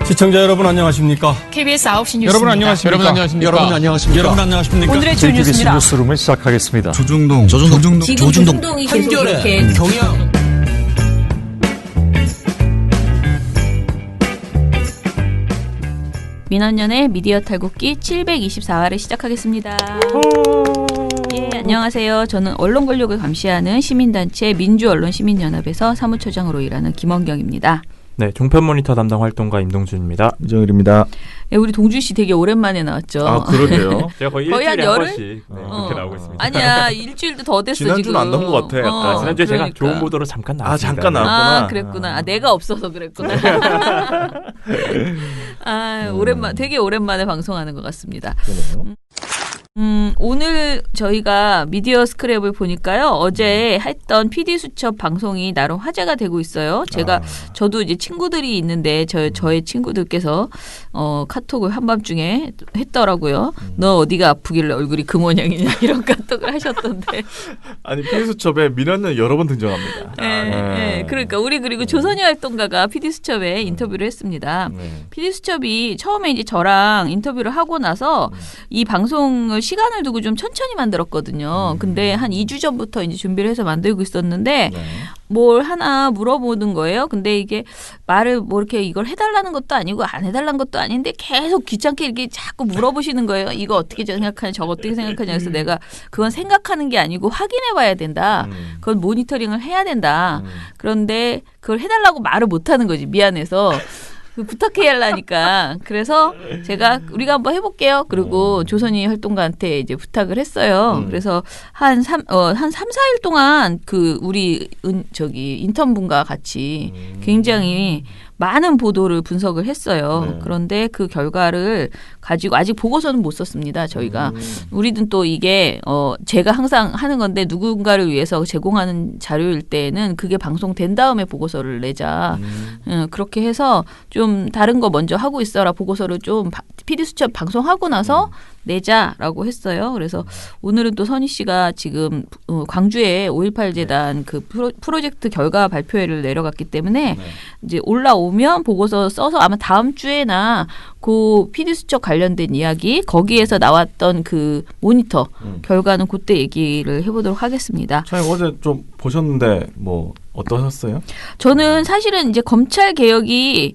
시청자 여러분 안녕하십니까? KBS 9시 뉴스. 여러분 안녕하십니까? 여러분 안녕하십니까? 여러분 안녕하십니까? 오늘의 주요 KBS 뉴스입니다. 뉴스룸을 시작하겠습니다. 조중동 지금 조중동이 계속 이렇게 경영 민원연의 미디어 탈곡기 724화를 시작하겠습니다. 예, 안녕하세요. 저는 언론 권력을 감시하는 시민단체 민주언론시민연합에서 사무처장으로 일하는 김원경입니다. 네, 종편 모니터 담당 활동가 임동준입니다. 이정일입니다. 예, 우리 동준 씨 되게 오랜만에 나왔죠. 아, 그러게요. 제가 거의 거의 한 일주일에 한 열흘? 번씩 그렇게 나오고 있습니다. 아니야, 일주일도 더 됐어 지난주는 지금. 안 나온 것 같아, 약간. 지난주에 제가 그러니까. 좋은 보도로 잠깐 나왔습니다. 잠깐 나왔구나. 아, 그랬구나. 아, 내가 없어서 그랬구나. 아, 되게 오랜만에 방송하는 것 같습니다. 오늘 저희가 미디어 스크랩을 보니까요. 어제 했던 PD수첩 방송이 나름 화제가 되고 있어요. 저도 이제 친구들이 있는데 저의 친구들께서 카톡을 한밤중에 했더라고요. 너 어디가 아프길래 얼굴이 그 모양이냐 이런 카톡을 하셨던데. 아니 PD수첩에 민원연 여러 번 등장합니다. 네. 그러니까 우리 그리고 조선희 활동가가 PD수첩에 인터뷰를 했습니다. PD수첩이 처음에 이제 저랑 인터뷰를 하고 나서 이 방송을 시간을 두고 좀 천천히 만들었거든요. 근데 한 2주 전부터 이제 준비를 해서 만들고 있었는데 뭘 하나 물어보는 거예요. 근데 이게 말을 뭐 이렇게 이걸 해달라는 것도 아니고 안 해달라는 것도 아닌데 계속 귀찮게 이렇게 자꾸 물어보시는 거예요. 이거 어떻게 생각하냐, 저거 어떻게 생각하냐. 그래서 내가 그건 생각하는 게 아니고 확인해봐야 된다. 그건 모니터링을 해야 된다. 그런데 그걸 해달라고 말을 못하는 거지. 미안해서. 부탁해야 하려니까. 그래서 우리가 한번 해볼게요. 그리고 조선희 활동가한테 이제 부탁을 했어요. 그래서 한 3, 4일 동안 우리 인턴분과 같이 굉장히 많은 보도를 분석을 했어요. 그런데 그 결과를 가지고 아직 보고서는 못 썼습니다. 저희가. 우리는 또 이게 제가 항상 하는 건데 누군가를 위해서 제공하는 자료일 때에는 그게 방송된 다음에 보고서를 내자. 그렇게 해서 좀 다른 거 먼저 하고 있어라. 보고서를 좀 PD수첩 방송하고 나서 내자라고 했어요. 그래서 오늘은 또 선희 씨가 지금 광주에 5.18 재단 그 프로젝트 결과 발표회를 내려갔기 때문에 이제 올라오면 보고서 써서 아마 다음 주에나 그 PD수첩 관련된 이야기 거기에서 나왔던 그 모니터 결과는 그때 얘기를 해보도록 하겠습니다. 저희 어제 좀 보셨는데 뭐 어떠셨어요? 저는 사실은 이제 검찰 개혁이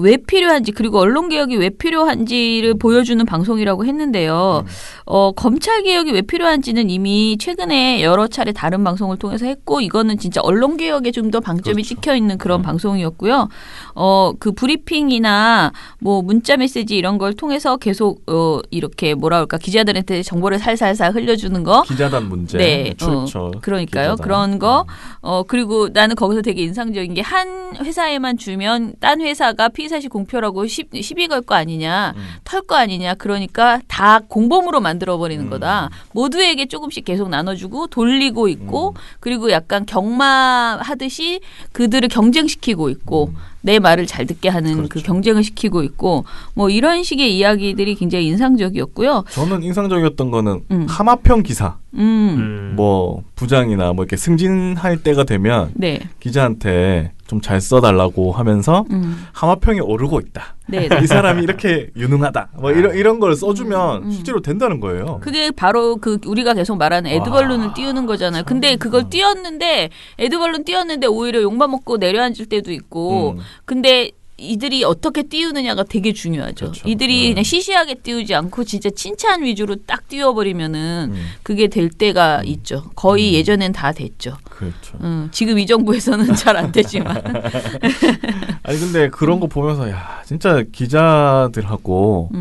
왜 필요한지 그리고 언론 개혁이 왜 필요한지를 보여주는 방송이라고 했는데요. 검찰 개혁이 왜 필요한지는 이미 최근에 여러 차례 다른 방송을 통해서 했고 이거는 진짜 언론 개혁에 좀 더 방점이 찍혀 있는 그런 방송이었고요. 그 브리핑이나 뭐 문자 메시지 이런 걸 통해서 계속 이렇게 뭐라 그럴까 기자들한테 정보를 살살살 흘려주는 거. 기자단 문제, 네, 출처. 그러니까요. 기자단. 그런 거. 그리고 나는 거기서 되게 인상적인 게 한 회사에만 주면 딴 회사가 피의사실 공표라고 시비 걸 거 아니냐, 털 거 아니냐. 그러니까 다 공범으로 만들어버리는 거다. 모두에게 조금씩 계속 나눠주고 돌리고 있고 그리고 약간 경마하듯이 그들을 경쟁시키고 있고 내 말을 잘 듣게 하는 그 경쟁을 시키고 있고 뭐 이런 식의 이야기들이 굉장히 인상적이었고요. 저는 인상적이었던 거는 하마평 기사. 뭐 부장이나 뭐 이렇게 승진할 때가 되면 네. 기자한테 좀 잘 써달라고 하면서 하마평이 오르고 있다. 네. 이 사람이 이렇게 유능하다. 뭐 이런 걸 써주면 실제로 된다는 거예요. 그게 바로 우리가 계속 말하는 에드벌룬을 띄우는 거잖아요. 근데 그걸 띄웠는데 에드벌룬 띄웠는데 오히려 욕만 먹고 내려앉을 때도 있고 근데 이들이 어떻게 띄우느냐가 되게 중요하죠. 그렇죠. 이들이 그냥 시시하게 띄우지 않고 진짜 칭찬 위주로 딱 띄워버리면은 그게 될 때가 있죠. 거의 예전엔 다 됐죠. 그렇죠. 지금 이 정부에서는 잘 안 되지만. 아니 근데 그런 거 보면서 야 진짜 기자들하고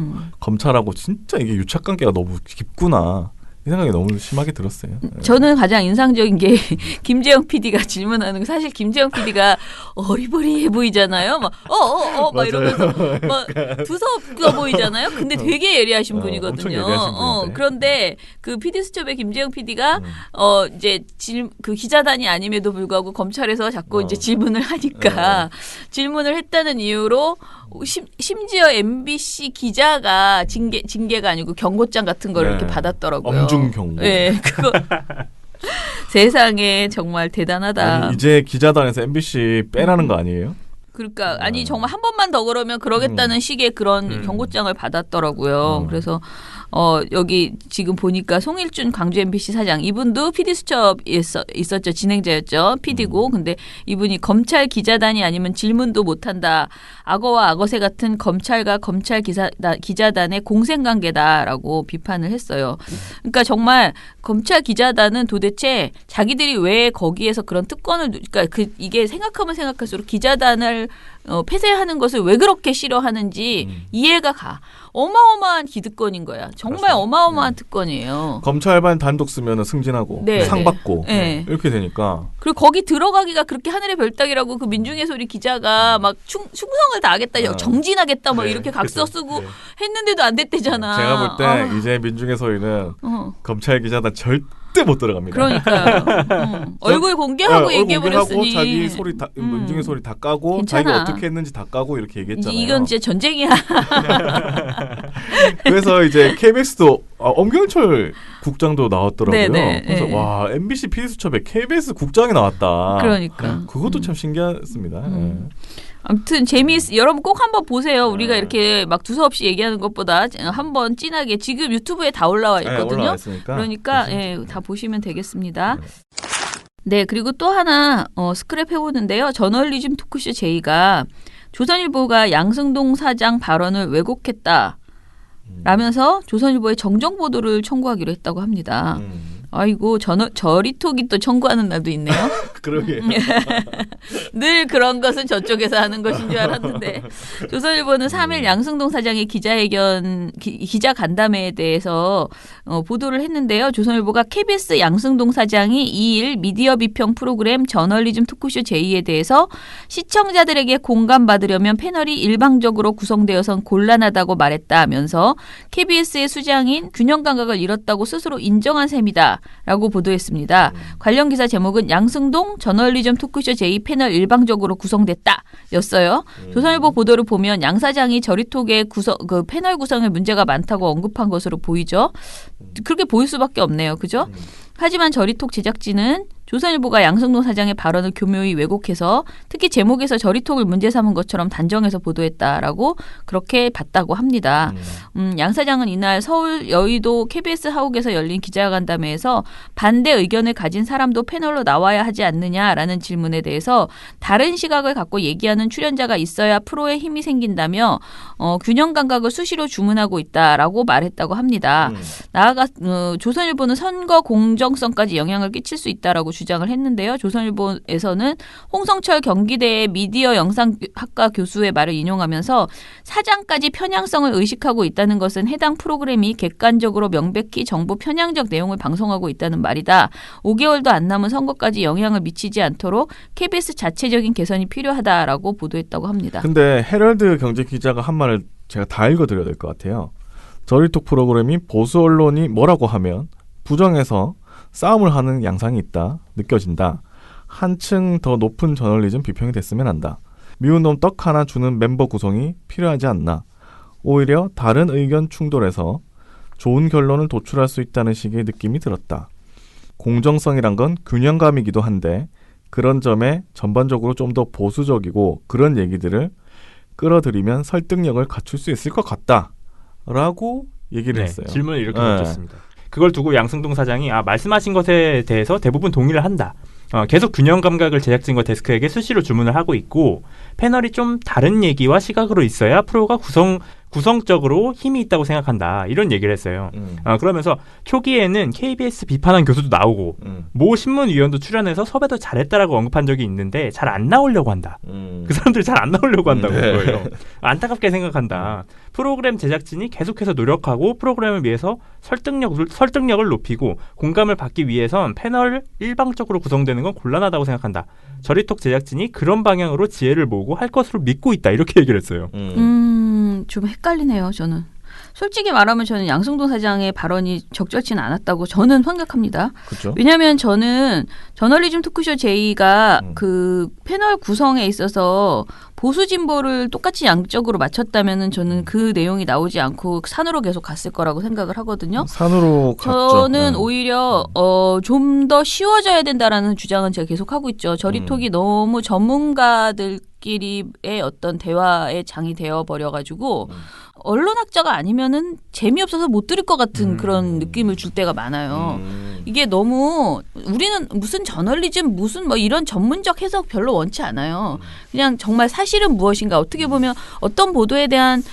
검찰하고 진짜 이게 유착관계가 너무 깊구나. 이 생각이 너무 심하게 들었어요. 저는 가장 인상적인 게 김재영 PD가 질문하는 거 사실 김재영 PD가 어리버리해 보이잖아요. 막 막 이러면서 막 두서없어 보이잖아요. 근데 되게 예리하신 분이거든요. 엄청 예리하신 분인데. 그런데 그 PD수첩의 김재영 PD가 이제 그 기자단이 아님에도 불구하고 검찰에서 자꾸 이제 질문을 하니까 질문을 했다는 이유로 심지어 MBC 기자가 징계가 아니고 경고장 같은 걸 이렇게 받았더라고요. 엄중 경고. 네, 그거 세상에 정말 대단하다. 아니, 이제 기자단에서 MBC 빼라는 거 아니에요? 그러니까 아니 정말 한 번만 더 그러면 그러겠다는 식의 그런 경고장을 받았더라고요. 그래서 여기 지금 보니까 송일준 광주 MBC 사장 이분도 PD 수첩에 있었죠. 진행자였죠. PD고 근데 이분이 검찰 기자단이 아니면 질문도 못한다. 악어와 악어새 같은 검찰과 검찰 기자단의 공생관계다라고 비판을 했어요. 그러니까 정말 검찰 기자단은 도대체 자기들이 왜 거기에서 그런 특권을 그러니까 이게 생각하면 생각할수록 기자단을 폐쇄하는 것을 왜 그렇게 싫어하는지 이해가 가. 어마어마한 기득권인 거야. 정말 그렇죠. 어마어마한 특권이에요. 검찰반 단독 쓰면 승진하고 네, 상 네. 받고 네. 이렇게 되니까 그리고 거기 들어가기가 그렇게 하늘의 별따기라고 그 민중의 소리 기자가 막 충성을 다하겠다, 정진하겠다 막 네, 이렇게 각서 그렇죠. 쓰고 네. 했는데도 안 됐대잖아. 제가 볼 때 이제 민중의 소리는 검찰 기자단 절대 못 들어갑니다. 그러니까요. 얼굴 공개하고 얼굴 얘기해버렸으니 공개하고 자기 소리 다 민중의 소리 다 까고 괜찮아. 자기가 어떻게 했는지 다 까고 이렇게 얘기했잖아요. 이건 진짜 전쟁이야. 그래서 이제 KBS도 엄경철 국장도 나왔더라고요. 네네, 그래서 네. 와 MBC PD 수첩에 KBS 국장이 나왔다. 그러니까. 그것도 참 신기했습니다. 예. 아무튼 여러분 꼭 한번 보세요. 우리가 이렇게 막 두서없이 얘기하는 것보다 한번 진하게 지금 유튜브에 다 올라와 있거든요. 올라와 있으니까. 그러니까 다 보시면 되겠습니다. 네, 그리고 또 하나 스크랩 해보는데요. 저널리즘 토크쇼 제이가 조선일보가 양승동 사장 발언을 왜곡했다. 라면서 조선일보에 정정 보도를 청구하기로 했다고 합니다. 아이고 저리톡이 또 청구하는 날도 있네요. 그러게. 늘 그런 것은 저쪽에서 하는 것인 줄 알았는데 조선일보는 3일 양승동 사장의 기자 간담회에 대해서 보도를 했는데요. 조선일보가 KBS 양승동 사장이 2일 미디어 비평 프로그램 저널리즘 토크쇼 제2에 대해서 시청자들에게 공감받으려면 패널이 일방적으로 구성되어선 곤란하다고 말했다면서 KBS의 수장인 균형 감각을 잃었다고 스스로 인정한 셈이다. 라고 보도했습니다. 관련 기사 제목은 양승동 저널리즘 토크쇼 제2 패널 일방적으로 구성됐다 였어요. 조선일보 보도를 보면 양 사장이 저리톡의 그 패널 구성에 문제가 많다고 언급한 것으로 보이죠. 그렇게 보일 수밖에 없네요. 그죠? 하지만 저리톡 제작진은 조선일보가 양승동 사장의 발언을 교묘히 왜곡해서 특히 제목에서 저리톡을 문제 삼은 것처럼 단정해서 보도했다라고 그렇게 봤다고 합니다. 양 사장은 이날 서울 여의도 KBS 하옥에서 열린 기자간담회에서 반대 의견을 가진 사람도 패널로 나와야 하지 않느냐라는 질문에 대해서 다른 시각을 갖고 얘기하는 출연자가 있어야 프로에 힘이 생긴다며 균형 감각을 수시로 주문하고 있다라고 말했다고 합니다. 나아가 조선일보는 선거 공정성까지 영향을 끼칠 수 있다라고 주장을 했는데요. 조선일보에서는 홍성철 경기대 미디어 영상학과 교수의 말을 인용하면서 사장까지 편향성을 의식하고 있다는 것은 해당 프로그램이 객관적으로 명백히 정부 편향적 내용을 방송하고 있다는 말이다. 5개월도 안 남은 선거까지 영향을 미치지 않도록 KBS 자체적인 개선이 필요하다라고 보도했다고 합니다. 근데 헤럴드 경제 기자가 한 말을 제가 다 읽어드려야 될 것 같아요. 저리톡 프로그램이 보수 언론이 뭐라고 하면 부정해서 싸움을 하는 양상이 있다. 느껴진다. 한층 더 높은 저널리즘 비평이 됐으면 한다. 미운 놈 떡 하나 주는 멤버 구성이 필요하지 않나. 오히려 다른 의견 충돌에서 좋은 결론을 도출할 수 있다는 식의 느낌이 들었다. 공정성이란 건 균형감이기도 한데 그런 점에 전반적으로 좀 더 보수적이고 그런 얘기들을 끌어들이면 설득력을 갖출 수 있을 것 같다. 라고 얘기를 했어요. 질문을 이렇게 던졌습니다. 그걸 두고 양승동 사장이 말씀하신 것에 대해서 대부분 동의를 한다. 계속 균형 감각을 제작진과 데스크에게 수시로 주문을 하고 있고 패널이 좀 다른 얘기와 시각으로 있어야 프로가 구성적으로 힘이 있다고 생각한다. 이런 얘기를 했어요. 그러면서 초기에는 KBS 비판한 교수도 나오고 모 신문위원도 출연해서 섭외도 잘했다라고 언급한 적이 있는데 잘 안 나오려고 한다. 그 사람들이 잘 안 나오려고 한다고 그거예요. 안타깝게 생각한다. 프로그램 제작진이 계속해서 노력하고 프로그램을 위해서 설득력을 높이고 공감을 받기 위해선 패널을 일방적으로 구성되는 건 곤란하다고 생각한다. 저리톡 제작진이 그런 방향으로 지혜를 모으고 할 것으로 믿고 있다. 이렇게 얘기를 했어요. 좀 헷갈리네요. 저는. 솔직히 말하면 저는 양승동 사장의 발언이 적절치는 않았다고 저는 생각합니다. 그렇죠? 왜냐하면 저는 저널리즘 토크쇼 제이가 그 패널 구성에 있어서 보수 진보를 똑같이 양적으로 맞췄다면은 저는 그 내용이 나오지 않고 산으로 계속 갔을 거라고 생각을 하거든요. 산으로 갔죠. 저는 네. 오히려 좀 더 쉬워져야 된다라는 주장은 제가 계속 하고 있죠. 저리톡이 너무 전문가들끼리의 어떤 대화의 장이 되어 버려가지고 언론학자가 아니면은 재미없어서 못 들을 것 같은 그런 느낌을 줄 때가 많아요. 이게 너무 우리는 무슨 저널리즘 무슨 뭐 이런 전문적 해석 별로 원치 않아요. 그냥 정말 사실은 무엇인가 어떻게 보면 어떤 보도에 대한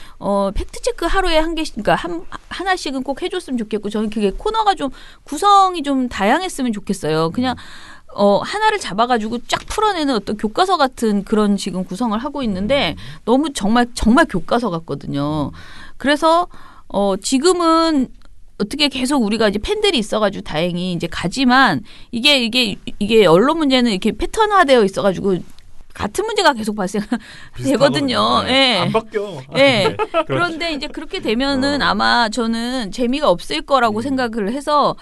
팩트 체크 하루에 한 개씩 그러니까 하나씩은 꼭 해줬으면 좋겠고 저는 그게 코너가 좀 구성이 좀 다양했으면 좋겠어요. 그냥 하나를 잡아가지고 쫙 풀어내는 어떤 교과서 같은 그런 지금 구성을 하고 있는데 너무 정말 교과서 같거든요. 그래서 지금은 어떻게 계속 우리가 이제 팬들이 있어가지고 다행히 이제 가지만 이게 언론 문제는 이렇게 패턴화되어 있어가지고 같은 문제가 계속 발생되거든요. 예. 안 바뀌어. 예. 그런데 이제 그렇게 되면은 아마 저는 재미가 없을 거라고 생각을 해서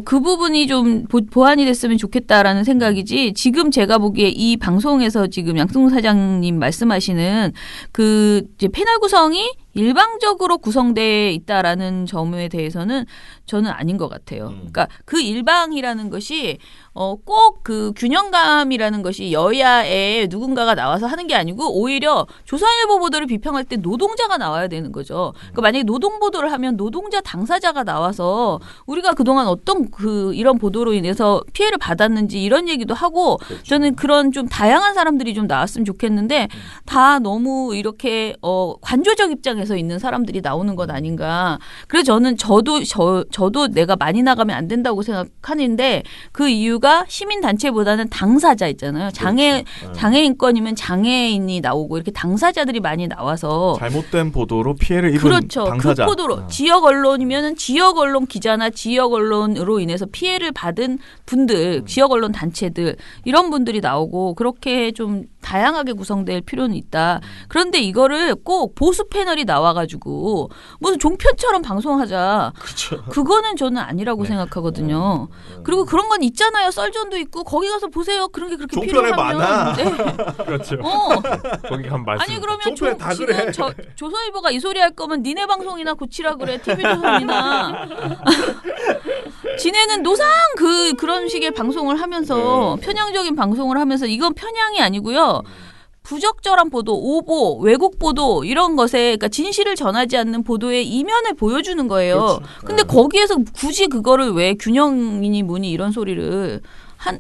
그 부분이 좀 보완이 됐으면 좋겠다라는 생각이지 지금 제가 보기에 이 방송에서 지금 양승우 사장님 말씀하시는 그 이제 패널 구성이 일방적으로 구성되어 있다라는 점에 대해서는 저는 아닌 것 같아요. 그러니까 그 일방이라는 것이 꼭 그 균형감이라는 것이 여야에 누군가가 나와서 하는 게 아니고 오히려 조선일보 보도를 비평할 때 노동자가 나와야 되는 거죠. 그러니까 만약에 노동 보도를 하면 노동자 당사자가 나와서 우리가 그동안 어떤 이런 보도로 인해서 피해를 받았는지 이런 얘기도 하고 그렇죠. 저는 그런 좀 다양한 사람들이 좀 나왔으면 좋겠는데 다 너무 이렇게 관조적 입장에서 있는 사람들이 나오는 것 아닌가. 그래서 저도 내가 많이 나가면 안 된다고 생각하는데 그 이유가 시민단체보다는 당사자 있잖아요. 장애인권이면 장애인이 나오고 이렇게 당사자들이 많이 나와서 잘못된 보도로 피해를 입은 그렇죠. 당사자. 그 보도로 지역 언론이면은 지역 언론 기자나 지역 언론으로 인해서 피해를 받은 분들, 지역 언론 단체들 이런 분들이 나오고 그렇게 좀 다양하게 구성될 필요는 있다. 그런데 이거를 꼭 보수 패널이 나와가지고 무슨 종편처럼 방송하자. 그렇죠. 그거는 저는 아니라고 생각하거든요. 그리고 그런 건 있잖아요. 썰전도 있고 거기 가서 보세요. 그런 게 그렇게 종편에 필요하면. 많아. 네. 그렇죠. 거기 가면 말씀. 아니 그러면 종편에 다 지금 그래. 조선일보가 이 소리 할 거면 니네 방송이나 고치라 그래. TV조선이나. 지네는 노상 그런 식의 방송을 하면서 편향적인 방송을 하면서 이건 편향이 아니고요. 부적절한 보도, 오보, 왜곡 보도 이런 것에 그러니까 진실을 전하지 않는 보도의 이면을 보여주는 거예요. 그렇죠. 근데 거기에서 굳이 그거를 왜 균형이니 뭐니 이런 소리를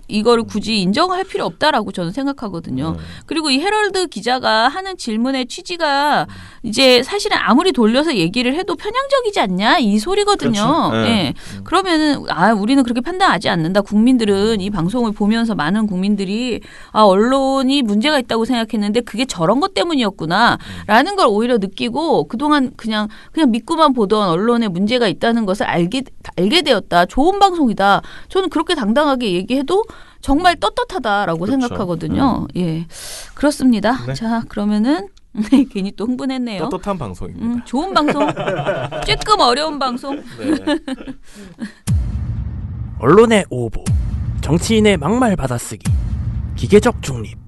이거를 굳이 인정할 필요 없다라고 저는 생각하거든요. 그리고 이 헤럴드 기자가 하는 질문의 취지가 이제 사실은 아무리 돌려서 얘기를 해도 편향적이지 않냐 이 소리거든요. 그렇죠. 예. 그러면은 우리는 그렇게 판단하지 않는다. 국민들은 이 방송을 보면서 많은 국민들이 언론이 문제가 있다고 생각했는데 그게 저런 것 때문이었구나라는 걸 오히려 느끼고 그동안 그냥 믿고만 보던 언론에 문제가 있다는 것을 알게 되었다. 좋은 방송이다. 저는 그렇게 당당하게 얘기해도 정말 떳떳하다라고 그렇죠. 생각하거든요. 예, 그렇습니다. 네. 자, 그러면은 괜히 또 흥분했네요. 떳떳한 방송입니다. 좋은 방송, 조금 어려운 방송. 네. 언론의 오보, 정치인의 막말 받아쓰기, 기계적 중립.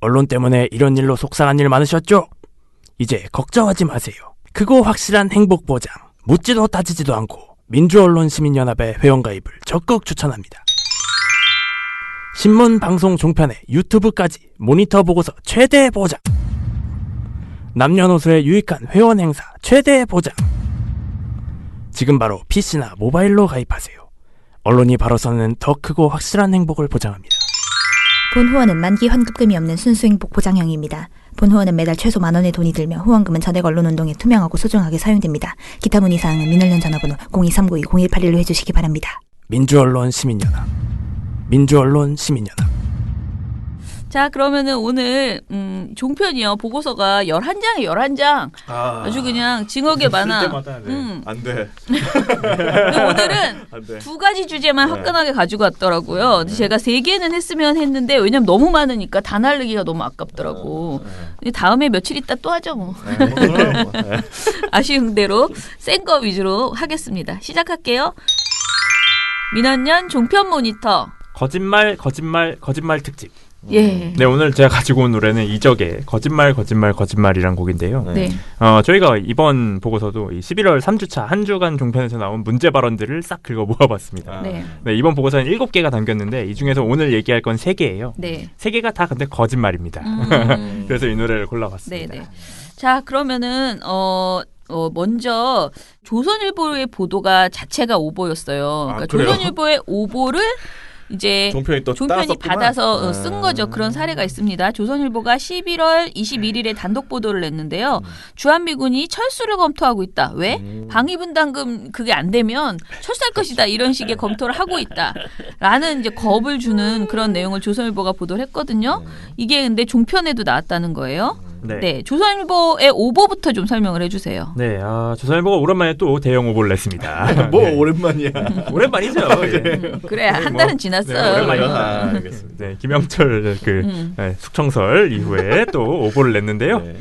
언론 때문에 이런 일로 속상한 일 많으셨죠? 이제 걱정하지 마세요. 크고 확실한 행복 보장, 묻지도 따지지도 않고 민주언론시민연합의 회원가입을 적극 추천합니다. 신문, 방송, 종편에 유튜브까지 모니터 보고서 최대 보장. 남녀노소의 유익한 회원 행사 최대 보장. 지금 바로 PC나 모바일로 가입하세요. 언론이 바로 서는 더 크고 확실한 행복을 보장합니다. 본 후원은 만기 환급금이 없는 순수 행복 보장형입니다. 본 후원은 매달 최소 10,000원의 돈이 들며 후원금은 전액 언론운동에 투명하고 소중하게 사용됩니다. 기타 문의 사항은 민원련 전화번호 02-392-0181로 해주시기 바랍니다. 민주언론 시민연합. 민주언론 시민연합. 자, 그러면은 오늘 종편이요. 보고서가 11장에 11장. 아주 그냥 징하게 많아. 때마다, 네. 안 돼. 오늘은 안 돼. 2가지 주제만 화끈하게 가지고 왔더라고요. 근데 제가 3개는 했으면 했는데 왜냐면 너무 많으니까 다 날리기가 너무 아깝더라고. 근데 다음에 며칠 있다 또 하죠 뭐. 아쉬운 대로 센 거 위주로 하겠습니다. 시작할게요. 민원년 종편 모니터. 거짓말 특집. 예. 네, 오늘 제가 가지고 온 노래는 이적의 거짓말이란 곡인데요. 네. 저희가 이번 보고서도 이 11월 3주차 한 주간 종편에서 나온 문제 발언들을 싹 긁어 모아봤습니다. 네. 네, 이번 보고서는 7개가 담겼는데 이 중에서 오늘 얘기할 건 3개예요. 네. 3개가 다 근데 거짓말입니다. 그래서 이 노래를 골라봤습니다. 네. 자, 그러면은 먼저 조선일보의 보도가 자체가 오보였어요. 그러니까 그래요? 조선일보의 오보를 이제 종편이 또 종편이 따랐었구만. 받아서 쓴 거죠. 그런 사례가 있습니다. 조선일보가 11월 21일에 단독 보도를 냈는데요. 주한미군이 철수를 검토하고 있다. 왜? 방위분담금 그게 안 되면 철수할 것이다. 이런 식의 검토를 하고 있다. 라는 이제 겁을 주는 그런 내용을 조선일보가 보도를 했거든요. 이게 근데 종편에도 나왔다는 거예요. 네. 조선일보의 오보부터 좀 설명을 해주세요. 네, 조선일보가 오랜만에 또 대형 오보를 냈습니다. 뭐 네. 오랜만이야. 오랜만이죠. 예. 그래, 한 뭐, 달은 네, 지났어요. 오랜만이죠. 알겠습니다. 네, 김영철 숙청설 이후에 또 오보를 냈는데요. 네.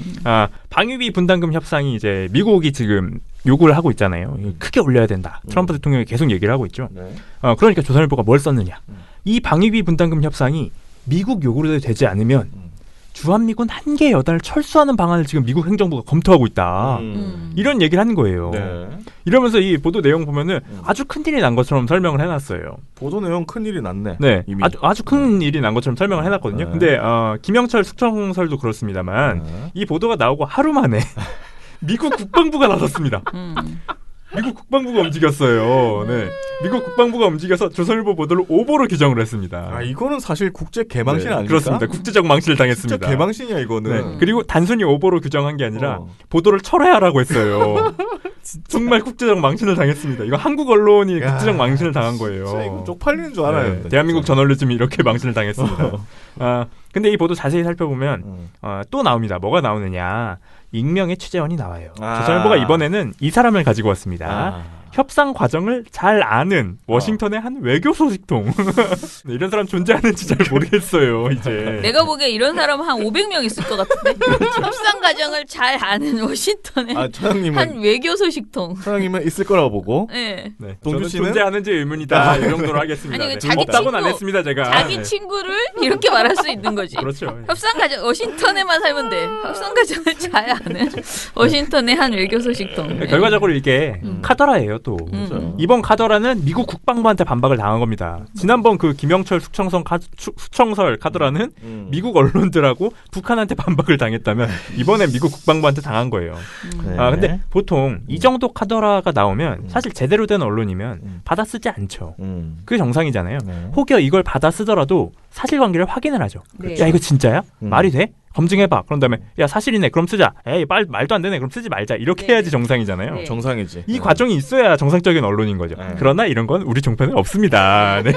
방위비 분담금 협상이 이제 미국이 지금 요구를 하고 있잖아요. 크게 올려야 된다. 트럼프 대통령이 계속 얘기를 하고 있죠. 네. 그러니까 조선일보가 뭘 썼느냐. 이 방위비 분담금 협상이 미국 요구로 되지 않으면 주한미군 한계 여단을 철수하는 방안을 지금 미국 행정부가 검토하고 있다. 이런 얘기를 하는 거예요. 네. 이러면서 이 보도 내용 보면은 아주 큰일이 난 것처럼 설명을 해놨어요. 보도 내용 큰 일이 났네. 네, 이미. 아주 큰 일이 난 것처럼 설명을 해놨거든요. 네. 근데 김영철 숙청설도 그렇습니다만 이 보도가 나오고 하루 만에 미국 국방부가 나섰습니다. 미국 국방부가 움직였어요. 네, 미국 국방부가 움직여서 조선일보 보도를 오보로 규정을 했습니다. 이거는 사실 국제 개망신 네, 아닙니까? 그렇습니다. 국제적 망신을 당했습니다. 진짜 개망신이야 이거는. 네. 그리고 단순히 오보로 규정한 게 아니라 보도를 철회하라고 했어요. 정말 국제적 망신을 당했습니다. 이거 한국 언론이 국제적 망신을 당한 거예요. 진짜 이거 쪽팔리는 줄 알아요. 네, 대한민국 저널리즘이 이렇게 망신을 당했습니다. 근데 이 보도 자세히 살펴보면 또 나옵니다. 뭐가 나오느냐. 익명의 취재원이 나와요. 조선일보가 이번에는 이 사람을 가지고 왔습니다. 협상 과정을 잘 아는 워싱턴의 한 외교 소식통. 네, 이런 사람 존재하는지 잘 모르겠어요. 이제. 내가 보기에 이런 사람 한 500명 있을 것 같은데. 협상 과정을 잘 아는 워싱턴의 한 외교 소식통. 처장님은 있을 거라고 보고. 네. 네. 동규 저는 씨는? 존재하는지 의문이다. 이 정도로 하겠습니다. 아니, 네. 자기 없다고는 친구, 안 했습니다. 제가. 자기 네. 친구를 이렇게 말할 수 있는 거지. 그렇죠. 협상 과정 워싱턴에만 살면 돼. 협상 과정을 잘 아는 워싱턴의 한 외교 소식통. 네, 결과적으로 이게 카더라예요. 또. 이번 카더라는 미국 국방부한테 반박을 당한 겁니다. 지난번 그 김영철 숙청설 카더라는 미국 언론들하고 북한한테 반박을 당했다면 이번엔 미국 국방부한테 당한 거예요. 근데 보통 이 정도 카더라가 나오면 사실 제대로 된 언론이면 받아 쓰지 않죠. 그게 정상이잖아요. 혹여 이걸 받아 쓰더라도 사실관계를 확인을 하죠. 네. 야, 이거 진짜야? 말이 돼? 검증해봐. 그런 다음에 야, 사실이네. 그럼 쓰자. 에이, 말도 안 되네. 그럼 쓰지 말자. 이렇게 네. 해야지 정상이잖아요. 네. 정상이지. 이 과정이 있어야 정상적인 언론인 거죠. 그러나 이런 건 우리 종편에 없습니다. 네.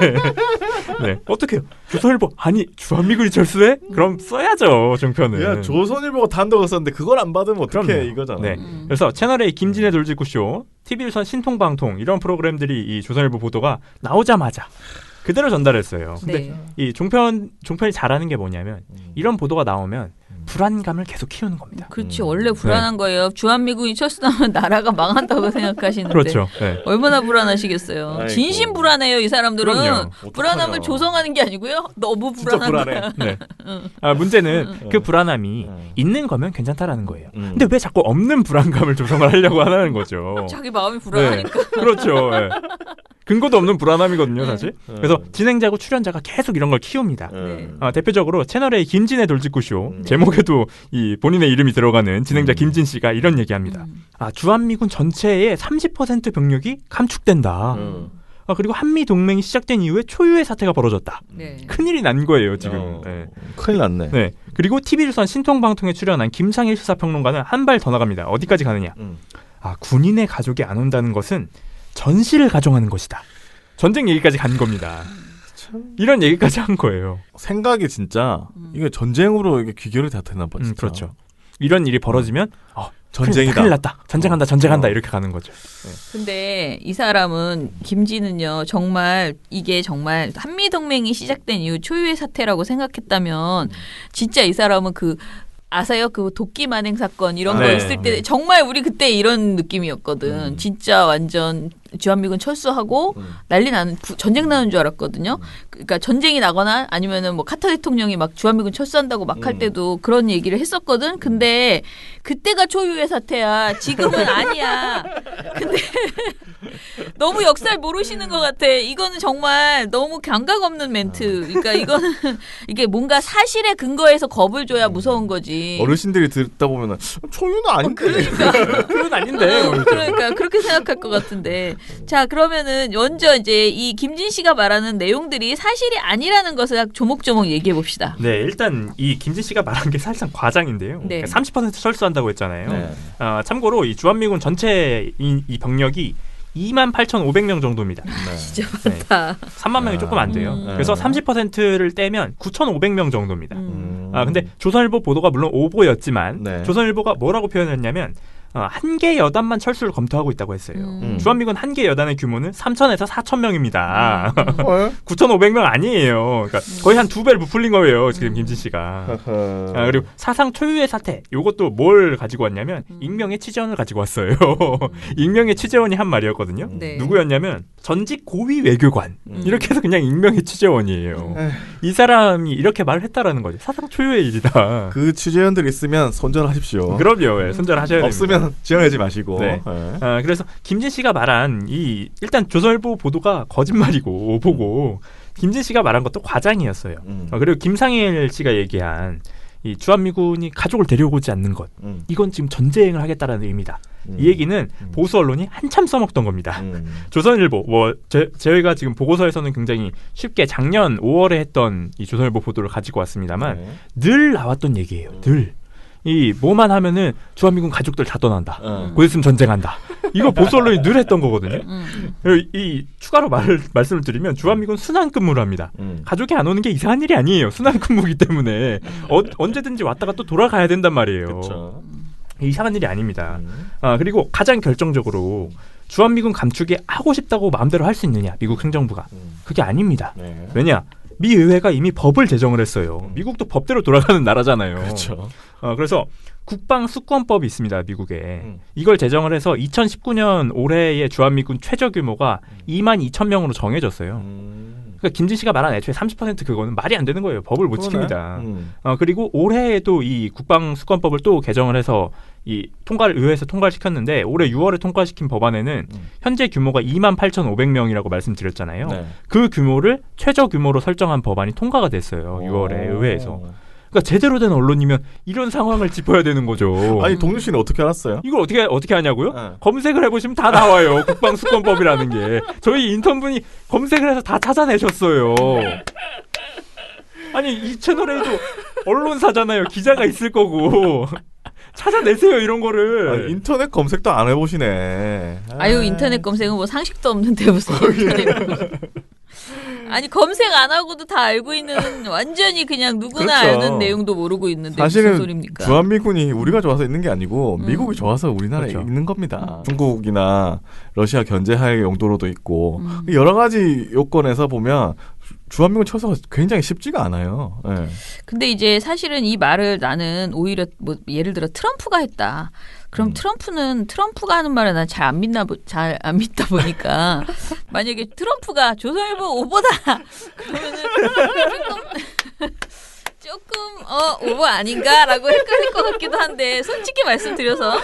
네. 어떻게요? 조선일보 아니 주한미군이 철수해? 그럼 써야죠 종편은. 야, 조선일보가 단독을 썼는데 그걸 안 받으면 어떡해 그럼요. 이거잖아. 네. 그래서 채널A 김진애 돌직구쇼, TV조선 신통방통 이런 프로그램들이 이 조선일보 보도가 나오자마자 그대로 전달했어요. 근데 네. 이 종편이 잘하는 게 뭐냐면 이런 보도가 나오면 불안감을 계속 키우는 겁니다. 그렇죠. 원래 불안한 거예요. 주한미군이 철수하면 나라가 망한다고 생각하시는데. 그렇죠. 네. 얼마나 불안하시겠어요. 아이고. 진심 불안해요, 이 사람들은. 그럼요. 불안함을 어떡하냐. 조성하는 게 아니고요. 너무 진짜 불안한 불안해. 거야. 네. 문제는 그 불안함이 있는 거면 괜찮다라는 거예요. 음. 근데 왜 자꾸 없는 불안감을 조성을 하려고 하는 거죠? 자기 마음이 불안하니까. 네. 그렇죠. 네. 근거도 없는 불안함이거든요, 사실. 그래서 진행자고 출연자가 계속 이런 걸 키웁니다. 네. 대표적으로 채널A 김진애 돌직구쇼 제목에도 이 본인의 이름이 들어가는 진행자 김진 씨가 이런 얘기합니다. 주한미군 전체의 30% 병력이 감축된다. 그리고 한미 동맹이 시작된 이후에 초유의 사태가 벌어졌다. 네. 큰일이 난 거예요, 지금. 네. 큰일 났네. 네. 그리고 TV조선 신통방통에 출연한 김창일 시사평론가는 한 발 더 나갑니다. 어디까지 가느냐? 군인의 가족이 안 온다는 것은 전시를 가정하는 것이다. 전쟁 얘기까지 간 겁니다. 이런 얘기까지 한 거예요. 생각이 진짜 이게 전쟁으로 이게 귀결이 다 되나 봐. 진짜. 그렇죠. 이런 일이 벌어지면 전쟁이다. 큰일 났다. 전쟁한다. 이렇게 가는 거죠. 근데 이 사람은 김진은요 정말 이게 정말 한미 동맹이 시작된 이후 초유의 사태라고 생각했다면 진짜 이 사람은 그 아세요? 그 도끼 만행 사건 이런 거 네. 있을 때 정말 우리 그때 이런 느낌이었거든. 진짜 완전 주한미군 철수하고 난리 나는 전쟁 나는 줄 알았거든요. 그러니까 전쟁이 나거나 아니면은 뭐 카터 대통령이 막 주한미군 철수한다고 막 할 때도 그런 얘기를 했었거든. 근데 그때가 초유의 사태야. 지금은 아니야. 근데 너무 역사를 모르시는 것 같아. 이거는 정말 너무 감각 없는 멘트. 그러니까 이거는 이게 뭔가 사실에 근거해서 겁을 줘야 무서운 거지. 어르신들이 듣다 보면은 초유는 아닌데. 그건 아닌데. 그러니까 그렇게 생각할 것 같은데. 자, 그러면은 먼저 이제 이 김진 씨가 말하는 내용들이 사실이 아니라는 것을 조목조목 얘기해 봅시다. 네, 일단 이 김진 씨가 말한 게 사실상 과장인데요. 네. 그러니까 30% 철수한다고 했잖아요. 네. 참고로 이 주한미군 전체 이 병력이 28,500명 정도입니다. 진짜 많다. 3만 명이 조금 안 돼요. 그래서 30%를 떼면 9,500명 정도입니다. 근데 조선일보 보도가 물론 오보였지만 네. 조선일보가 뭐라고 표현했냐면 한 개 여단만 철수를 검토하고 있다고 했어요. 주한미군 한 개 여단의 규모는 3,000에서 4,000명입니다. 9,500명 아니에요. 그러니까 거의 한 2배를 부풀린 거예요. 지금 김진 씨가. 그리고 사상 초유의 사태. 이것도 뭘 가지고 왔냐면 익명의 취재원을 가지고 왔어요. 익명의 취재원이 한 말이었거든요. 네. 누구였냐면 전직 고위 외교관. 이렇게 해서 그냥 익명의 취재원이에요. 이 사람이 이렇게 말을 했다라는 거죠. 사상 초유의 일이다. 그 취재원들 있으면 손절하십시오. 그럼요. 손절하셔야 됩니다. 없으면 지원하지 마시고. 네. 그래서 김진 씨가 말한 일단 조선일보 보도가 거짓말이고 오보고 김진 씨가 말한 것도 과장이었어요. 그리고 김상일 씨가 얘기한 이 주한미군이 가족을 데려오지 않는 것 이건 지금 전쟁을 하겠다라는 의미다. 이 얘기는 보수 언론이 한참 써먹던 겁니다. 조선일보 저희가 지금 보고서에서는 굉장히 쉽게 작년 5월에 했던 이 조선일보 보도를 가지고 왔습니다만 늘 나왔던 얘기예요. 늘. 뭐만 하면은 주한미군 가족들 다 떠난다. 곧 있으면 전쟁한다. 이거 보수 언론이 늘 했던 거거든요. 추가로 말씀을 드리면 주한미군 순환근무를 합니다. 가족이 안 오는 게 이상한 일이 아니에요. 순환근무이기 때문에 언제든지 왔다가 또 돌아가야 된단 말이에요. 그쵸. 이상한 일이 아닙니다. 그리고 가장 결정적으로 주한미군 감축이 하고 싶다고 마음대로 할 수 있느냐 미국 행정부가 그게 아닙니다. 네. 왜냐? 미 의회가 이미 법을 제정을 했어요. 미국도 법대로 돌아가는 나라잖아요. 그렇죠. 그래서 국방수권법이 있습니다. 미국에. 이걸 제정을 해서 2019년 올해의 주한미군 최저 규모가 22,000명으로 정해졌어요. 그러니까 김진 씨가 말한 애초에 30% 그거는 말이 안 되는 거예요. 법을 못 지킵니다. 그리고 올해에도 이 국방수권법을 또 개정을 해서 의회에서 통과를 시켰는데 올해 6월에 통과시킨 법안에는 현재 규모가 28,500명이라고 말씀드렸잖아요. 네. 그 규모를 최저 규모로 설정한 법안이 통과가 됐어요. 6월에 의회에서. 그러니까 제대로 된 언론이면 이런 상황을 짚어야 되는 거죠. 아니 동준 씨는 어떻게 알았어요? 이걸 어떻게 하냐고요? 네. 검색을 해보시면 다 나와요. 국방수권법이라는 게. 저희 인턴분이 검색을 해서 다 찾아내셨어요. 아니 이 채널에도 언론사잖아요. 기자가 있을 거고. 찾아내세요 이런 거를. 인터넷 검색도 안 해보시네. 아유 인터넷 검색은 뭐 상식도 없는데 무슨 인터넷 검색. 아니 검색 안 하고도 다 알고 있는 완전히 그냥 누구나 그렇죠. 아는 내용도 모르고 있는데 사실은 무슨 소리입니까? 주한미군이 우리가 좋아서 있는 게 아니고 미국이 좋아서 우리나라에 그렇죠. 있는 겁니다. 중국이나 러시아 견제할 용도로도 있고 여러 가지 요건에서 보면 주한미군 철수가 굉장히 쉽지가 않아요. 네. 근데 이제 사실은 이 말을 나는 오히려 뭐 예를 들어 트럼프가 했다. 그럼 트럼프가 하는 말을 난 잘 안 믿다 보니까 만약에 트럼프가 조선일보 오보다 그러면은 조금 오보 아닌가라고 헷갈릴 것 같기도 한데 솔직히 말씀드려서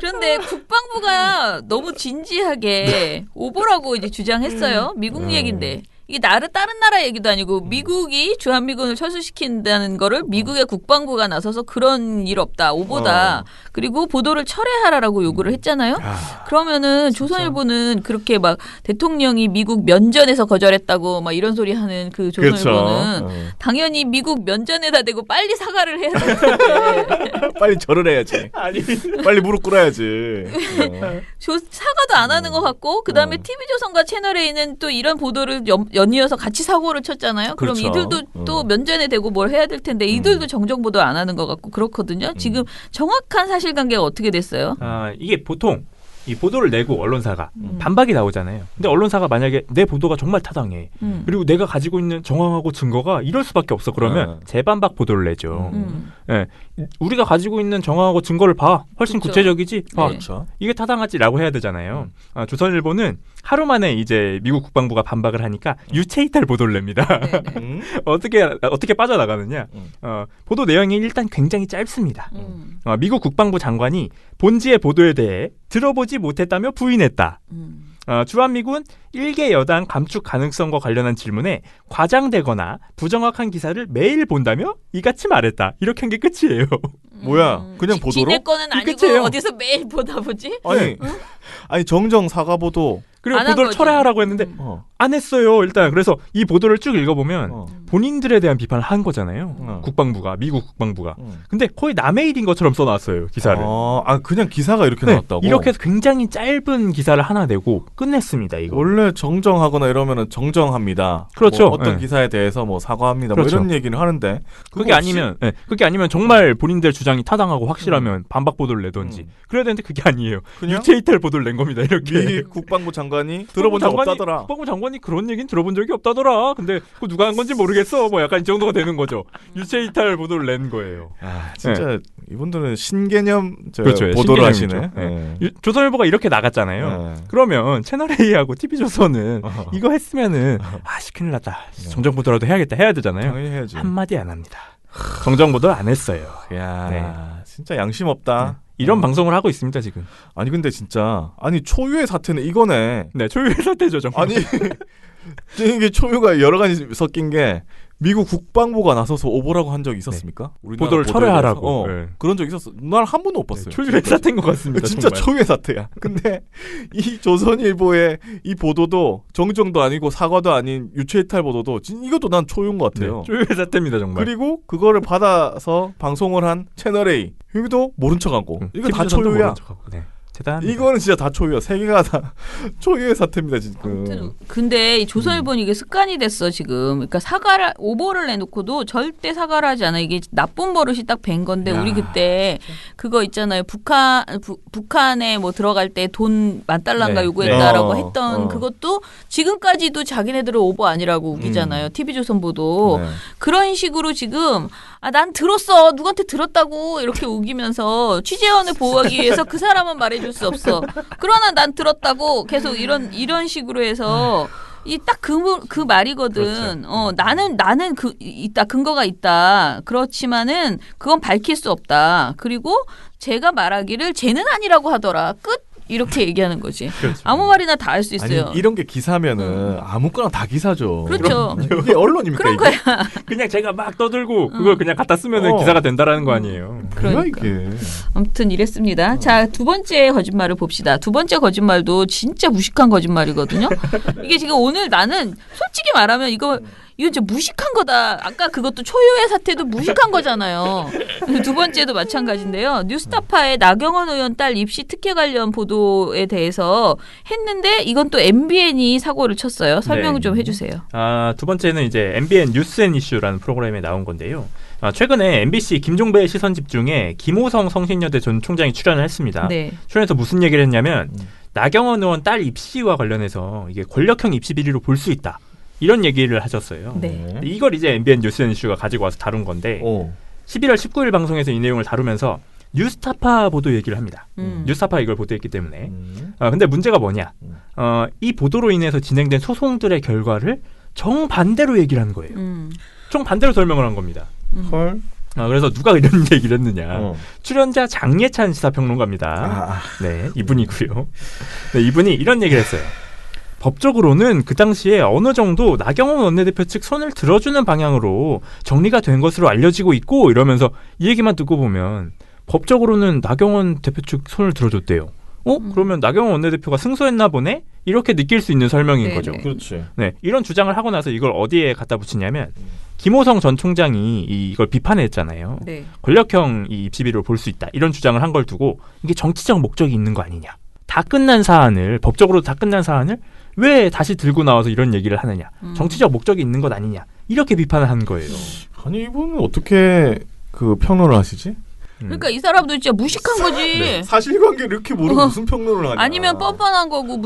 그런데 국방부가 너무 진지하게 오보라고 이제 주장했어요. 미국 얘긴데. 이게 다른 나라 얘기도 아니고 미국이 주한미군을 철수시킨다는 거를 미국의 국방부가 나서서 그런 일 없다. 오보다. 그리고 보도를 철회하라라고 요구를 했잖아요. 그러면은 조선일보는 그렇게 막 대통령이 미국 면전에서 거절했다고 막 이런 소리 하는 그 조선일보는 그렇죠. 당연히 미국 면전에다 대고 빨리 사과를 해야 되는데 빨리 절을 해야지. 아니 빨리 무릎 꿇어야지. 사과도 안 하는 것 같고 그다음에 TV조선과 채널A는 또 이런 보도를 연이어서 같이 사고를 쳤잖아요. 그럼 그렇죠. 이들도 또 면전에 대고 뭘 해야 될 텐데 이들도 정정 보도 안 하는 것 같고 그렇거든요. 지금 정확한 사실관계가 어떻게 됐어요? 이게 보통 이 보도를 내고 언론사가 반박이 나오잖아요. 근데 언론사가 만약에 내 보도가 정말 타당해. 그리고 내가 가지고 있는 정황하고 증거가 이럴 수밖에 없어. 그러면 재반박 보도를 내죠. 예, 우리가 가지고 있는 정황하고 증거를 봐. 훨씬 그렇죠. 구체적이지. 봐. 그렇죠. 이게 타당하지라고 해야 되잖아요. 조선일보는 하루 만에 이제 미국 국방부가 반박을 하니까 유체 이탈 보도를 냅니다. 어떻게 빠져나가느냐? 보도 내용이 일단 굉장히 짧습니다. 미국 국방부 장관이 본지의 보도에 대해 들어보지 못했다며 부인했다. 주한미군 일개 여당 감축 가능성과 관련한 질문에 과장되거나 부정확한 기사를 매일 본다며 이같이 말했다. 이렇게 한 게 끝이에요. 뭐야? 그냥 보도로? 지네 거는 아니고 끝이에요. 어디서 매일 보다 보지? 아니 정정 사과 보도. 그리고 안한 보도를 거지. 철회하라고 했는데 안 했어요. 일단 그래서 이 보도를 쭉 읽어보면 본인들에 대한 비판을 한 거잖아요. 국방부가 미국 국방부가. 근데 거의 남의 일인 것처럼 써놨어요 기사를. 그냥 기사가 이렇게 네, 나왔다고? 이렇게 해서 굉장히 짧은 기사를 하나 내고 끝냈습니다. 이거. 원래 정정하거나 이러면은 정정합니다. 그렇죠. 뭐 어떤 네. 기사에 대해서 뭐 사과합니다. 그렇죠. 뭐 이런 얘기를 하는데 그게 아니면 정말 본인들 주장이 타당하고 확실하면 반박 보도를 내던지 그래야 되는데 그게 아니에요. 그냥 유체 이탈 보도를 낸 겁니다. 이렇게. 미 국방부 장관이 들어본 적 없다더라. 국방부 장관이 그런 얘기는 들어본 적이 없다더라. 근데 그거 누가 한 건지 모르겠어. 뭐 약간 이 정도가 되는 거죠. 유체 이탈 보도를 낸 거예요. 진짜 이분들은 신개념 그렇죠. 보도를 신개념이죠. 하시네. 조선일보가 이렇게 나갔잖아요. 그러면 채널A하고 TV조선은 이거 했으면은 큰일 났다. 정정보도라도 해야 되잖아요. 당연히 해야지. 한마디 안 합니다. 정정보도를 안 했어요. 야, 진짜 양심 없다. 이런 방송을 하고 있습니다 지금. 아니 근데 진짜 초유의 사태는 이거네. 네, 초유의 사태죠 정말. 아니 이게 초유가 여러 가지 섞인 게 미국 국방부가 나서서 오보라고 한 적이 있었습니까? 우리나라 보도를 보도에 철회하라고. 대해서? 네. 그런 적 있었어. 난 한 번도 못 봤어요. 초유의 사태인 것 같습니다. 진짜 정말. 초유의 사태야. 근데 이 조선일보의 이 보도도 정정도 아니고 사과도 아닌 유체이탈 보도도 이것도 난 초유인 것 같아요. 네, 초유의 사태입니다 정말. 그리고 그거를 받아서 방송을 한 채널A 여기도 모른 척하고 이거 다 TV조선도 초유야. 모른 척하고. 네. 대단합니다. 이거는 진짜 다 초유야. 세 개가 다 초유의 사태입니다 지금. 아무튼 근데 이 조선일보는 이게 습관이 됐어 지금. 그러니까 오보를 내놓고도 절대 사과를 하지 않아. 이게 나쁜 버릇이 딱 밴 건데 우리 그때 그거 있잖아요. 북한에 뭐 들어갈 때 돈 10,000달러인가 네. 요구했다라고 네. 했던 그것도 지금까지도 자기네들은 오보 아니라고 우기잖아요. TV조선 보도. 네. 그런 식으로 지금 난 들었어. 누구한테 들었다고 이렇게 우기면서 취재원을 보호하기 위해서 그 사람은 말해줄 수 없어. 그러나 난 들었다고 계속 이런 식으로 해서 이 딱 그 말이거든. 나는 있다 근거가 있다. 그렇지만은 그건 밝힐 수 없다. 그리고 제가 말하기를 쟤는 아니라고 하더라. 끝. 이렇게 얘기하는 거지. 그렇죠. 아무 말이나 다 할 수 있어요. 아니 이런 게 기사면은 아무거나 다 기사죠. 그렇죠. 이게 언론입니까? 그런 이게? 거야. 그냥 제가 막 떠들고 그걸 그냥 갖다 쓰면은 기사가 된다라는 거 아니에요. 뭐야 그러니까. 이게? 아무튼 이랬습니다. 자, 두 번째 거짓말을 봅시다. 두 번째 거짓말도 진짜 무식한 거짓말이거든요. 이게 지금 오늘 나는 솔직히 말하면 이거 진짜 무식한 거다. 아까 그것도 초유의 사태도 무식한 거잖아요. 두 번째도 마찬가지인데요. 뉴스타파의 나경원 의원 딸 입시 특혜 관련 보도에 대해서 했는데 이건 또 MBN이 사고를 쳤어요. 설명 네. 좀 해주세요. 두 번째는 이제 MBN 뉴스 앤 이슈라는 프로그램에 나온 건데요. 최근에 MBC 김종배의 시선 집중에 김호성 성신여대 전 총장이 출연을 했습니다. 네. 출연해서 무슨 얘기를 했냐면 나경원 의원 딸 입시와 관련해서 이게 권력형 입시 비리로 볼 수 있다. 이런 얘기를 하셨어요. 네. 이걸 이제 MBN 뉴스 앤 이슈가 가지고 와서 다룬 건데 11월 19일 방송에서 이 내용을 다루면서 뉴스타파 보도 얘기를 합니다. 뉴스타파 이걸 보도했기 때문에. 근데 문제가 뭐냐? 이 보도로 인해서 진행된 소송들의 결과를 정반대로 얘기를 한 거예요. 정반대로 설명을 한 겁니다. 헐. 그래서 누가 이런 얘기를 했느냐. 출연자 장예찬 시사평론가입니다. 네, 이분이고요. 네, 이분이 이런 얘기를 했어요. 법적으로는 그 당시에 어느 정도 나경원 원내대표 측 손을 들어주는 방향으로 정리가 된 것으로 알려지고 있고 이러면서 이 얘기만 듣고 보면 법적으로는 나경원 대표 측 손을 들어줬대요. 그러면 나경원 원내대표가 승소했나 보네? 이렇게 느낄 수 있는 설명인 네네. 거죠. 그렇지. 네, 이런 주장을 하고 나서 이걸 어디에 갖다 붙이냐면 김호성 전 총장이 이걸 비판했잖아요. 네. 권력형 이 입시비리로 볼 수 있다. 이런 주장을 한 걸 두고 이게 정치적 목적이 있는 거 아니냐. 다 끝난 사안을 법적으로 다 끝난 사안을 왜 다시 들고 나와서 이런 얘기를 하느냐. 정치적 목적이 있는 것 아니냐. 이렇게 비판을 한 거예요. 아니 이분은 어떻게 그 평론을 하시지? 그러니까 이 사람도 진짜 무식한 거지. 네. 사실관계를 이렇게 모르고 무슨 평론을 하냐. 아니면 뻔뻔한 거고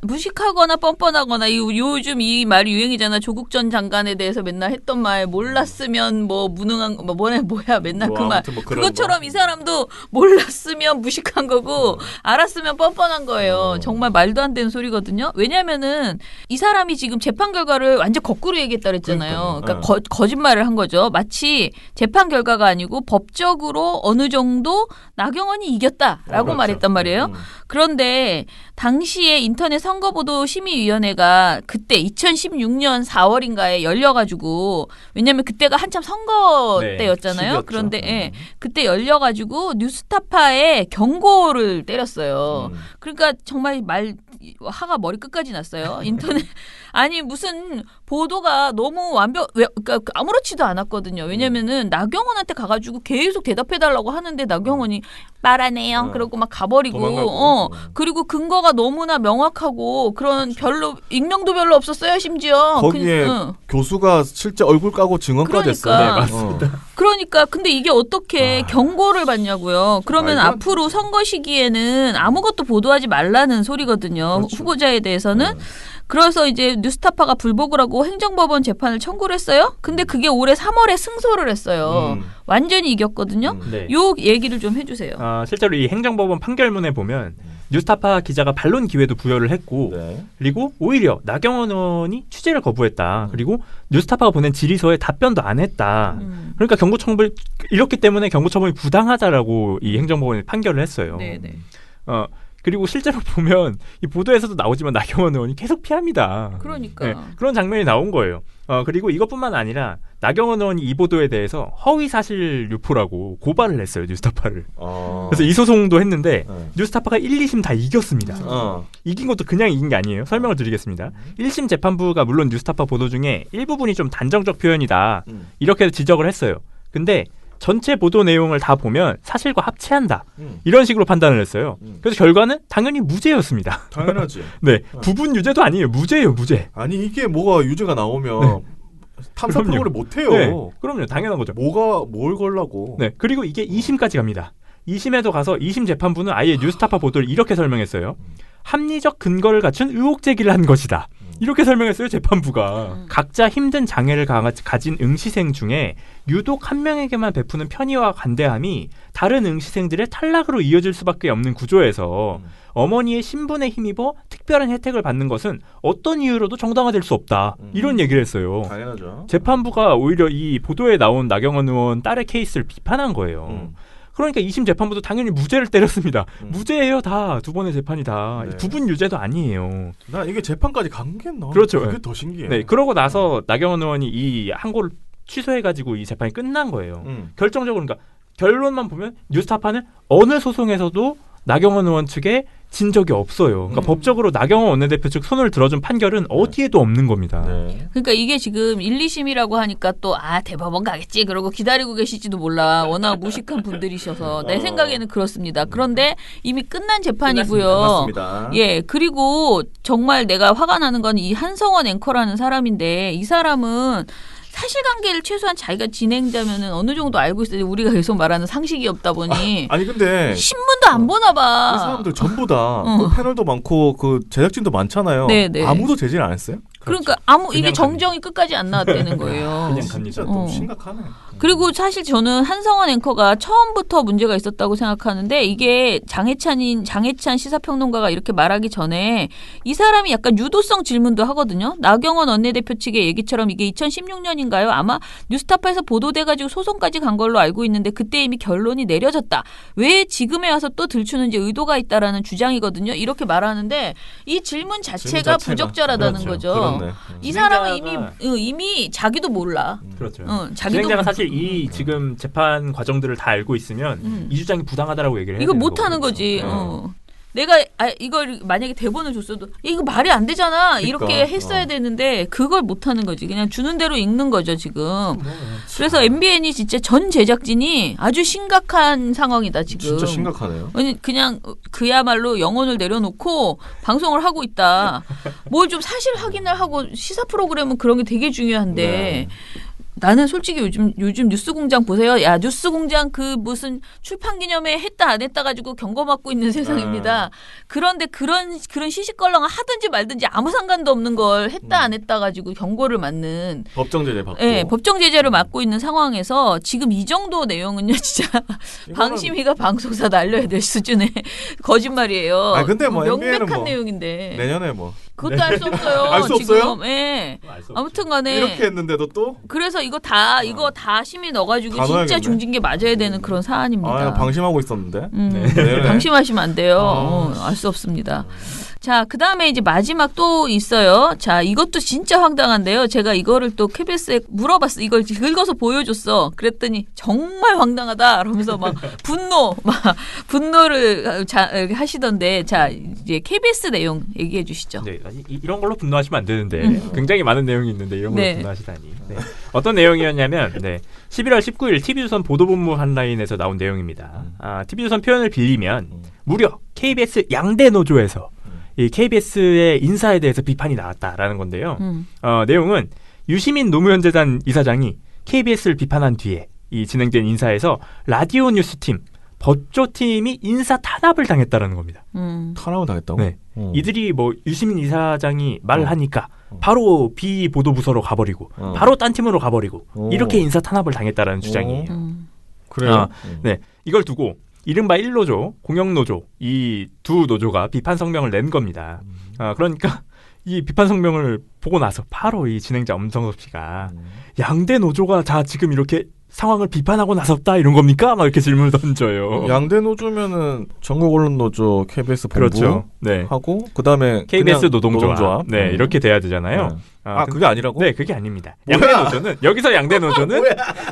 무식하거나 뻔뻔하거나 요즘 이 말이 유행이잖아. 조국 전 장관에 대해서 맨날 했던 말 몰랐으면 뭐 무능한 뭐야 맨날 뭐 그 말. 아무튼 뭐 그런 그것처럼 거. 이 사람도 몰랐으면 무식한 거고 알았으면 뻔뻔한 거예요. 정말 말도 안 되는 소리거든요. 왜냐면은 이 사람이 지금 재판 결과를 완전 거꾸로 얘기했다 그랬잖아요. 그러니까 거짓말을 한 거죠. 마치 재판 결과가 아니고 법적으로 어느 정도 나경원이 이겼다라고 그렇죠. 말했단 말이에요. 그런데 당시에 인터넷 선거보도 심의위원회가 그때 2016년 4월인가에 열려가지고 왜냐하면 그때가 한참 선거 네, 때였잖아요. 시기였죠. 그런데 예, 그때 열려가지고 뉴스타파에 경고를 때렸어요. 그러니까 정말 화가 머리 끝까지 났어요. 인터넷 아니 무슨 보도가 너무 그러니까 아무렇지도 않았거든요. 왜냐면은 나경원한테 가가지고 계속 대답해달라고 하는데 나경원이 말하네요. 그러고 막 가버리고 도망가고. 그리고 근거가 너무나 명확하고 그런 별로 익명도 별로 없었어요. 심지어 거기에 교수가 실제 얼굴 까고 증언까지 했어요. 그러니까. 네, 맞습니다. 그러니까 근데 이게 어떻게 경고를 받냐고요. 그러면 말도 안 앞으로 선거 시기에는 아무것도 보도하지 말라는 소리거든요. 그렇죠. 후보자에 대해서는. 그래서 이제 뉴스타파가 불복을 하고 행정법원 재판을 청구를 했어요. 근데 그게 올해 3월에 승소를 했어요. 완전히 이겼거든요. 네. 요 얘기를 좀 해주세요. 실제로 이 행정법원 판결문에 보면 뉴스타파 기자가 반론 기회도 부여를 했고 네. 그리고 오히려 나경원 의원이 취재를 거부했다. 그리고 뉴스타파가 보낸 질의서에 답변도 안 했다. 그러니까 경고처분 이렇기 때문에 경고처분이 부당하다라고 이 행정법원이 판결을 했어요. 네네. 그리고 실제로 보면 이 보도에서도 나오지만 나경원 의원이 계속 피합니다. 그러니까. 네, 그런 장면이 나온 거예요. 그리고 이것뿐만 아니라 나경원 의원이 이 보도에 대해서 허위 사실 유포라고 고발을 했어요. 뉴스타파를. 그래서 이 소송도 했는데 뉴스타파가 1, 2심 다 이겼습니다. 이긴 것도 그냥 이긴 게 아니에요. 설명을 드리겠습니다. 1심 재판부가 물론 뉴스타파 보도 중에 일부분이 좀 단정적 표현이다. 이렇게 지적을 했어요. 근데 전체 보도 내용을 다 보면 사실과 합치한다. 이런 식으로 판단을 했어요. 그래서 결과는 당연히 무죄였습니다. 당연하지. 네, 부분 유죄도 아니에요. 무죄예요, 무죄. 아니 이게 뭐가 유죄가 나오면 탐사 그럼요. 프로그램 못해요. 네, 그럼요. 당연한 거죠. 뭘 걸라고. 네, 그리고 이게 2심까지 갑니다. 2심에도 가서 2심 재판부는 아예 뉴스타파 보도를 이렇게 설명했어요. 합리적 근거를 갖춘 의혹 제기를 한 것이다. 이렇게 설명했어요. 재판부가. 각자 힘든 장애를 가진 응시생 중에 유독 한 명에게만 베푸는 편의와 관대함이 다른 응시생들의 탈락으로 이어질 수밖에 없는 구조에서 어머니의 신분에 힘입어 특별한 혜택을 받는 것은 어떤 이유로도 정당화될 수 없다. 이런 얘기를 했어요. 당연하죠. 재판부가 오히려 이 보도에 나온 나경원 의원 딸의 케이스를 비판한 거예요. 그러니까 2심 재판부도 당연히 무죄를 때렸습니다. 무죄예요, 다. 두 번의 재판이 다. 네. 부분 유죄도 아니에요. 나 이게 재판까지 간 게 나. 그렇죠. 그게 네. 더 신기해. 네, 그러고 나서 나경원 의원이 이 항고를 취소해가지고 이 재판이 끝난 거예요. 결정적으로 그러니까 결론만 보면 뉴스타파는 어느 소송에서도 나경원 의원 측에 진 적이 없어요. 그러니까 법적으로 나경원 원내대표 측 손을 들어준 판결은 어디에도 없는 겁니다. 네. 그러니까 이게 지금 1, 2심이라고 하니까 또 대법원 가겠지 그러고 기다리고 계실지도 몰라. 워낙 무식한 분들이셔서 내 생각에는 그렇습니다. 그런데 이미 끝난 재판이고요. 끝났습니다. 예, 그리고 정말 내가 화가 나는 건 이 한성원 앵커라는 사람인데 이 사람은 사실관계를 최소한 자기가 진행자면은 어느 정도 알고 있어야 우리가 계속 말하는 상식이 없다 보니 아니 근데 신문도 안 보나 봐. 이 사람들 전부 다 그 패널도 많고 그 제작진도 많잖아요. 네네. 아무도 제지를 안 했어요? 그러니까 이게 그냥 정정이 끝까지 안 나왔다는 거예요. 그냥 갑니다. 진짜 좀 심각하네. 그리고 사실 저는 한성원 앵커가 처음부터 문제가 있었다고 생각하는데 이게 장해찬 시사평론가가 이렇게 말하기 전에 이 사람이 약간 유도성 질문도 하거든요. 나경원 원내대표 측의 얘기처럼 이게 2016년인가요? 아마 뉴스타파에서 보도돼가지고 소송까지 간 걸로 알고 있는데 그때 이미 결론이 내려졌다. 왜 지금에 와서 또 들추는지 의도가 있다라는 주장이거든요. 이렇게 말하는데 이 질문 자체가 부적절하다는 그렇죠. 거죠. 그렇네. 이 사람은 진행자가- 이미 자기도 몰라. 그렇죠. 자기도 진행자가 사실 이 지금 재판 과정들을 다 알고 있으면 이 주장이 부당하다라고 얘기를 해야 이거 되는 못 하는 거고. 거지. 그렇죠. 내가 이걸 만약에 대본을 줬어도 이거 말이 안 되잖아. 이렇게 했어야 되는데 그걸 못 하는 거지. 그냥 주는 대로 읽는 거죠, 지금. 그래서 MBN이 진짜 전 제작진이 아주 심각한 상황이다, 지금. 진짜 심각하네요. 그냥 그야말로 영혼을 내려놓고 방송을 하고 있다. 뭘 좀 사실 확인을 하고 시사 프로그램은 그런 게 되게 중요한데 네. 나는 솔직히 요즘 뉴스공장 보세요. 야 뉴스공장 그 무슨 출판기념회 했다 안 했다 가지고 경고받고 있는 세상입니다. 그런데 그런 시시껄렁 하든지 말든지 아무 상관도 없는 걸 했다 안 했다 가지고 경고를 맞는 법정 제재 받고. 네, 법정 제재를 맡고 있는 상황에서 지금 이 정도 내용은요, 진짜 방심위가 방송사 날려야 될 수준의 거짓말이에요. 아 근데 뭐 NBA는 명백한 뭐 내용인데 내년에 뭐 그것도 알 수 없어요. 알 수 지금. 없어요? 예. 알수 없죠. 아무튼간에 이렇게 했는데도 또 그래서 이거 다 심의 넣어가지고 다 진짜 넣어야겠네. 중징계 맞아야 되는 그런 사안입니다. 방심하고 있었는데. 네. 방심하시면 안 돼요. 알 수 없습니다. 자, 그 다음에 이제 마지막 또 있어요. 자, 이것도 진짜 황당한데요. 제가 이거를 또 KBS에 물어봤어. 이걸 긁어서 보여줬어. 그랬더니 정말 황당하다. 그러면서 막 분노를 하시던데. 자, 이제 KBS 내용 얘기해 주시죠. 네, 이런 걸로 분노하시면 안 되는데 굉장히 많은 내용이 있는데 이런 걸로 네. 분노하시다니. 네. 어떤 내용이었냐면 11월 19일 TV조선 보도본부 한라인에서 나온 내용입니다. TV조선 표현을 빌리면 무려 KBS 양대 노조에서 이 KBS의 인사에 대해서 비판이 나왔다라는 건데요. 내용은 유시민 노무현재단 이사장이 KBS를 비판한 뒤에 이 진행된 인사에서 라디오 뉴스팀, 법조팀이 인사 탄압을 당했다라는 겁니다. 탄압을 당했다고? 네. 이들이 뭐 유시민 이사장이 말을 하니까 바로 비보도부서로 가버리고 바로 딴 팀으로 가버리고 이렇게 인사 탄압을 당했다라는 주장이에요. 그래요? 네. 이걸 두고 이른바 1노조, 공영노조 이 두 노조가 비판 성명을 낸 겁니다. 그러니까 이 비판 성명을 보고 나서 바로 이 진행자 엄성섭 씨가 양대 노조가 자 지금 이렇게 상황을 비판하고 나섰다 이런 겁니까? 막 이렇게 질문을 던져요. 양대 노조면은 전국 언론 노조, KBS 본부 그렇죠. 네. 하고 그다음에 KBS 그냥 노동조합. 네, 이렇게 돼야 되잖아요. 네. 그게 아니라고? 네, 그게 아닙니다. 양대 노조는 여기서 양대 노조는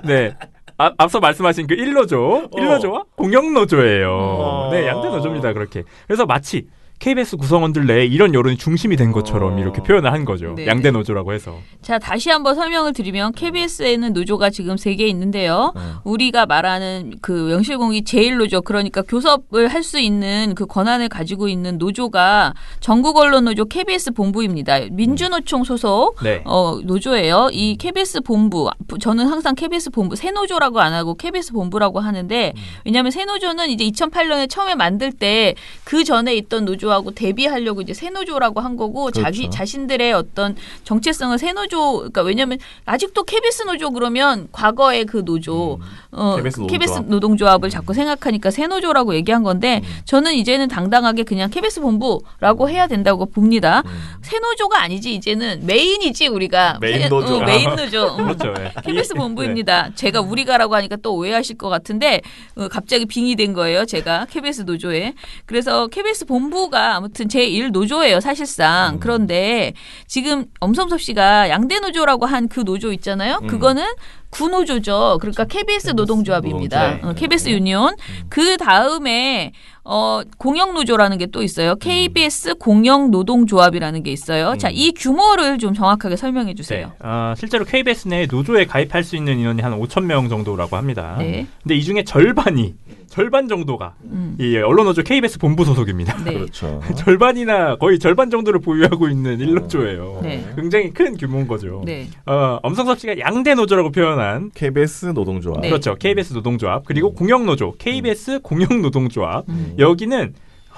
네. 앞서 말씀하신 그 1노조와 공영노조예요. 네, 양대 노조입니다. 그렇게. 그래서 마치 KBS 구성원들 내에 이런 여론이 중심이 된 것처럼 이렇게 표현을 한 거죠. 네. 양대 노조라고 해서. 자, 다시 한번 설명을 드리면 KBS에는 노조가 지금 3개 있는데요. 우리가 말하는 그 영실공이 제1노조, 그러니까 교섭을 할 수 있는 그 권한을 가지고 있는 노조가 전국언론노조 KBS 본부입니다. 민주노총 소속 네. 노조예요. 이 KBS 본부, 저는 항상 KBS 본부, 새노조라고 안 하고 KBS 본부라고 하는데 왜냐하면 새노조는 이제 2008년에 처음에 만들 때 그 전에 있던 노조하고 대비하려고 이제 새노조라고 한 거고 그렇죠. 자신들의 어떤 정체성을 새노조, 그러니까 왜냐하면 아직도 KBS 노조 그러면 과거의 그 노조, KBS 노동조합을 자꾸 생각하니까 새노조라고 얘기한 건데 저는 이제는 당당하게 그냥 KBS 본부라고 해야 된다고 봅니다. 새노조가 아니지 이제는 메인이지 우리가 메인 노조. 메인 노조. 그렇죠. 네. KBS 본부입니다. 제가 우리가라고 하니까 또 오해하실 것 같은데 갑자기 빙의 된 거예요. 제가 KBS 노조에. 그래서 KBS 본부가 아무튼 제1 노조예요. 사실상. 그런데 지금 엄성섭 씨가 양대 노조라고 한 그 노조 있잖아요. 그거는 구노조죠. 그러니까 KBS 노동조합입니다. 노동조합. KBS 유니온. 그 다음에 공영노조라는 게 또 있어요. KBS 공영노동조합이라는 게 있어요. 자, 이 규모를 좀 정확하게 설명해 주세요. 네. 실제로 KBS 내 노조에 가입할 수 있는 인원이 한 5,000명 정도라고 합니다. 네. 근데 이 중에 절반 정도가 이 언론노조 KBS 본부 소속입니다. 네. 그렇죠. 절반이나 거의 절반 정도를 보유하고 있는 1노조예요. 네. 굉장히 큰 규모인 거죠. 네. 엄성섭 씨가 양대 노조라고 표현한 KBS 노동조합. 네. 그렇죠. KBS 노동조합 그리고 공영노조 KBS 공영노동조합 여기는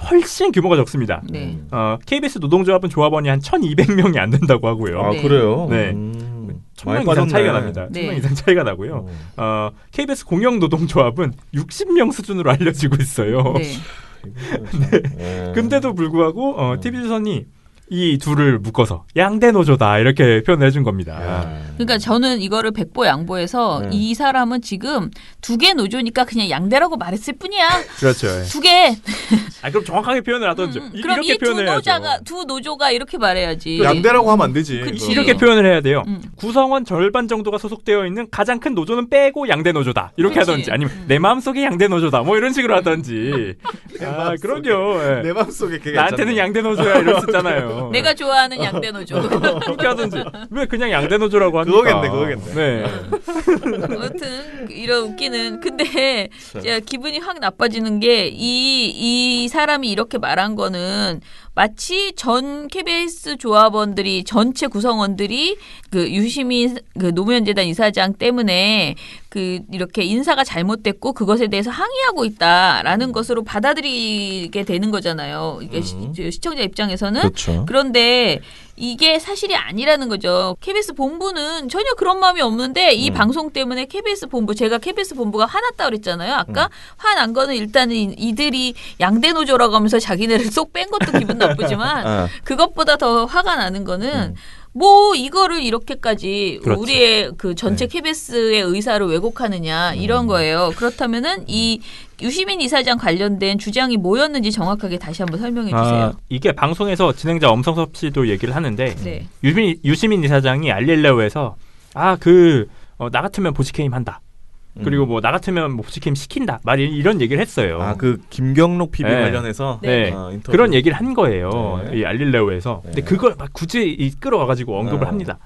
훨씬 규모가 적습니다. 네. KBS 노동조합은 조합원이 한 1,200명이 안 된다고 하고요. 아 네. 그래요? 네. 1,000명 이상 차이가 납니다. 1,000명 이상 차이가 나고요. KBS 공영노동조합은 60명 수준으로 알려지고 있어요. 네. 네. 근데도 불구하고 TV조선이 이 둘을 묶어서 양대 노조다 이렇게 표현해 준 겁니다. 그러니까 저는 이거를 백보양보해서 이 사람은 지금 2개 노조니까 그냥 양대라고 말했을 뿐이야. 그렇죠. 2개. 그럼 정확하게 표현을 하던지 그럼 이렇게 이 표현을 해야죠. 두 노조가 이렇게 말해야지. 양대라고 하면 안 되지. 그치. 이렇게 표현을 해야 돼요. 구성원 절반 정도가 소속되어 있는 가장 큰 노조는 빼고 양대 노조다. 이렇게 그치. 하던지 아니면 내 마음속에 양대 노조다. 뭐 이런 식으로 하던지. 그럼요. 예. 내 마음속에 그게 나한테는 양대 노조야 이럴 수 있잖아요. 거예요. 내가 좋아하는 양대 노조. 그렇게 하든지 왜 그냥 양대 노조라고 합니까? 그거겠네. 네. 아무튼 이런 웃기는 근데 제가 기분이 확 나빠지는 게 이 사람이 이렇게 말한 거는 마치 전 KBS 조합원들이 전체 구성원들이 그 유시민 그 노무현 재단 이사장 때문에 그 이렇게 인사가 잘못됐고 그것에 대해서 항의하고 있다라는 것으로 받아들이게 되는 거잖아요. 이게 시청자 입장에서는 그렇죠. 그런데 이게 사실이 아니라는 거죠. KBS 본부는 전혀 그런 마음이 없는데 이 방송 때문에 KBS 본부 제가 KBS 본부가 화났다 그랬잖아요. 아까 화난 거는 일단은 이들이 양대 노조라고 하면서 자기네를 쏙 뺀 것도 기분 나쁘지만 그것보다 더 화가 나는 거는 뭐 이거를 이렇게까지 그렇죠. 우리의 그 전체 KBS의 의사를 왜곡하느냐 이런 거예요. 그렇다면은 이 유시민 이사장 관련된 주장이 뭐였는지 정확하게 다시 한번 설명해 주세요. 이게 방송에서 진행자 엄성섭 씨도 얘기를 하는데 네. 유시민 이사장이 알릴레오에서 나 같으면 보시게임 한다. 그리고 뭐 나 같으면 뭐 보시게임 시킨다. 이런 얘기를 했어요. 그 김경록 PB 네. 관련해서 네. 인터뷰. 그런 얘기를 한 거예요. 네. 이 알릴레오에서. 근데 그걸 막 굳이 끌어와가지고 언급을 합니다.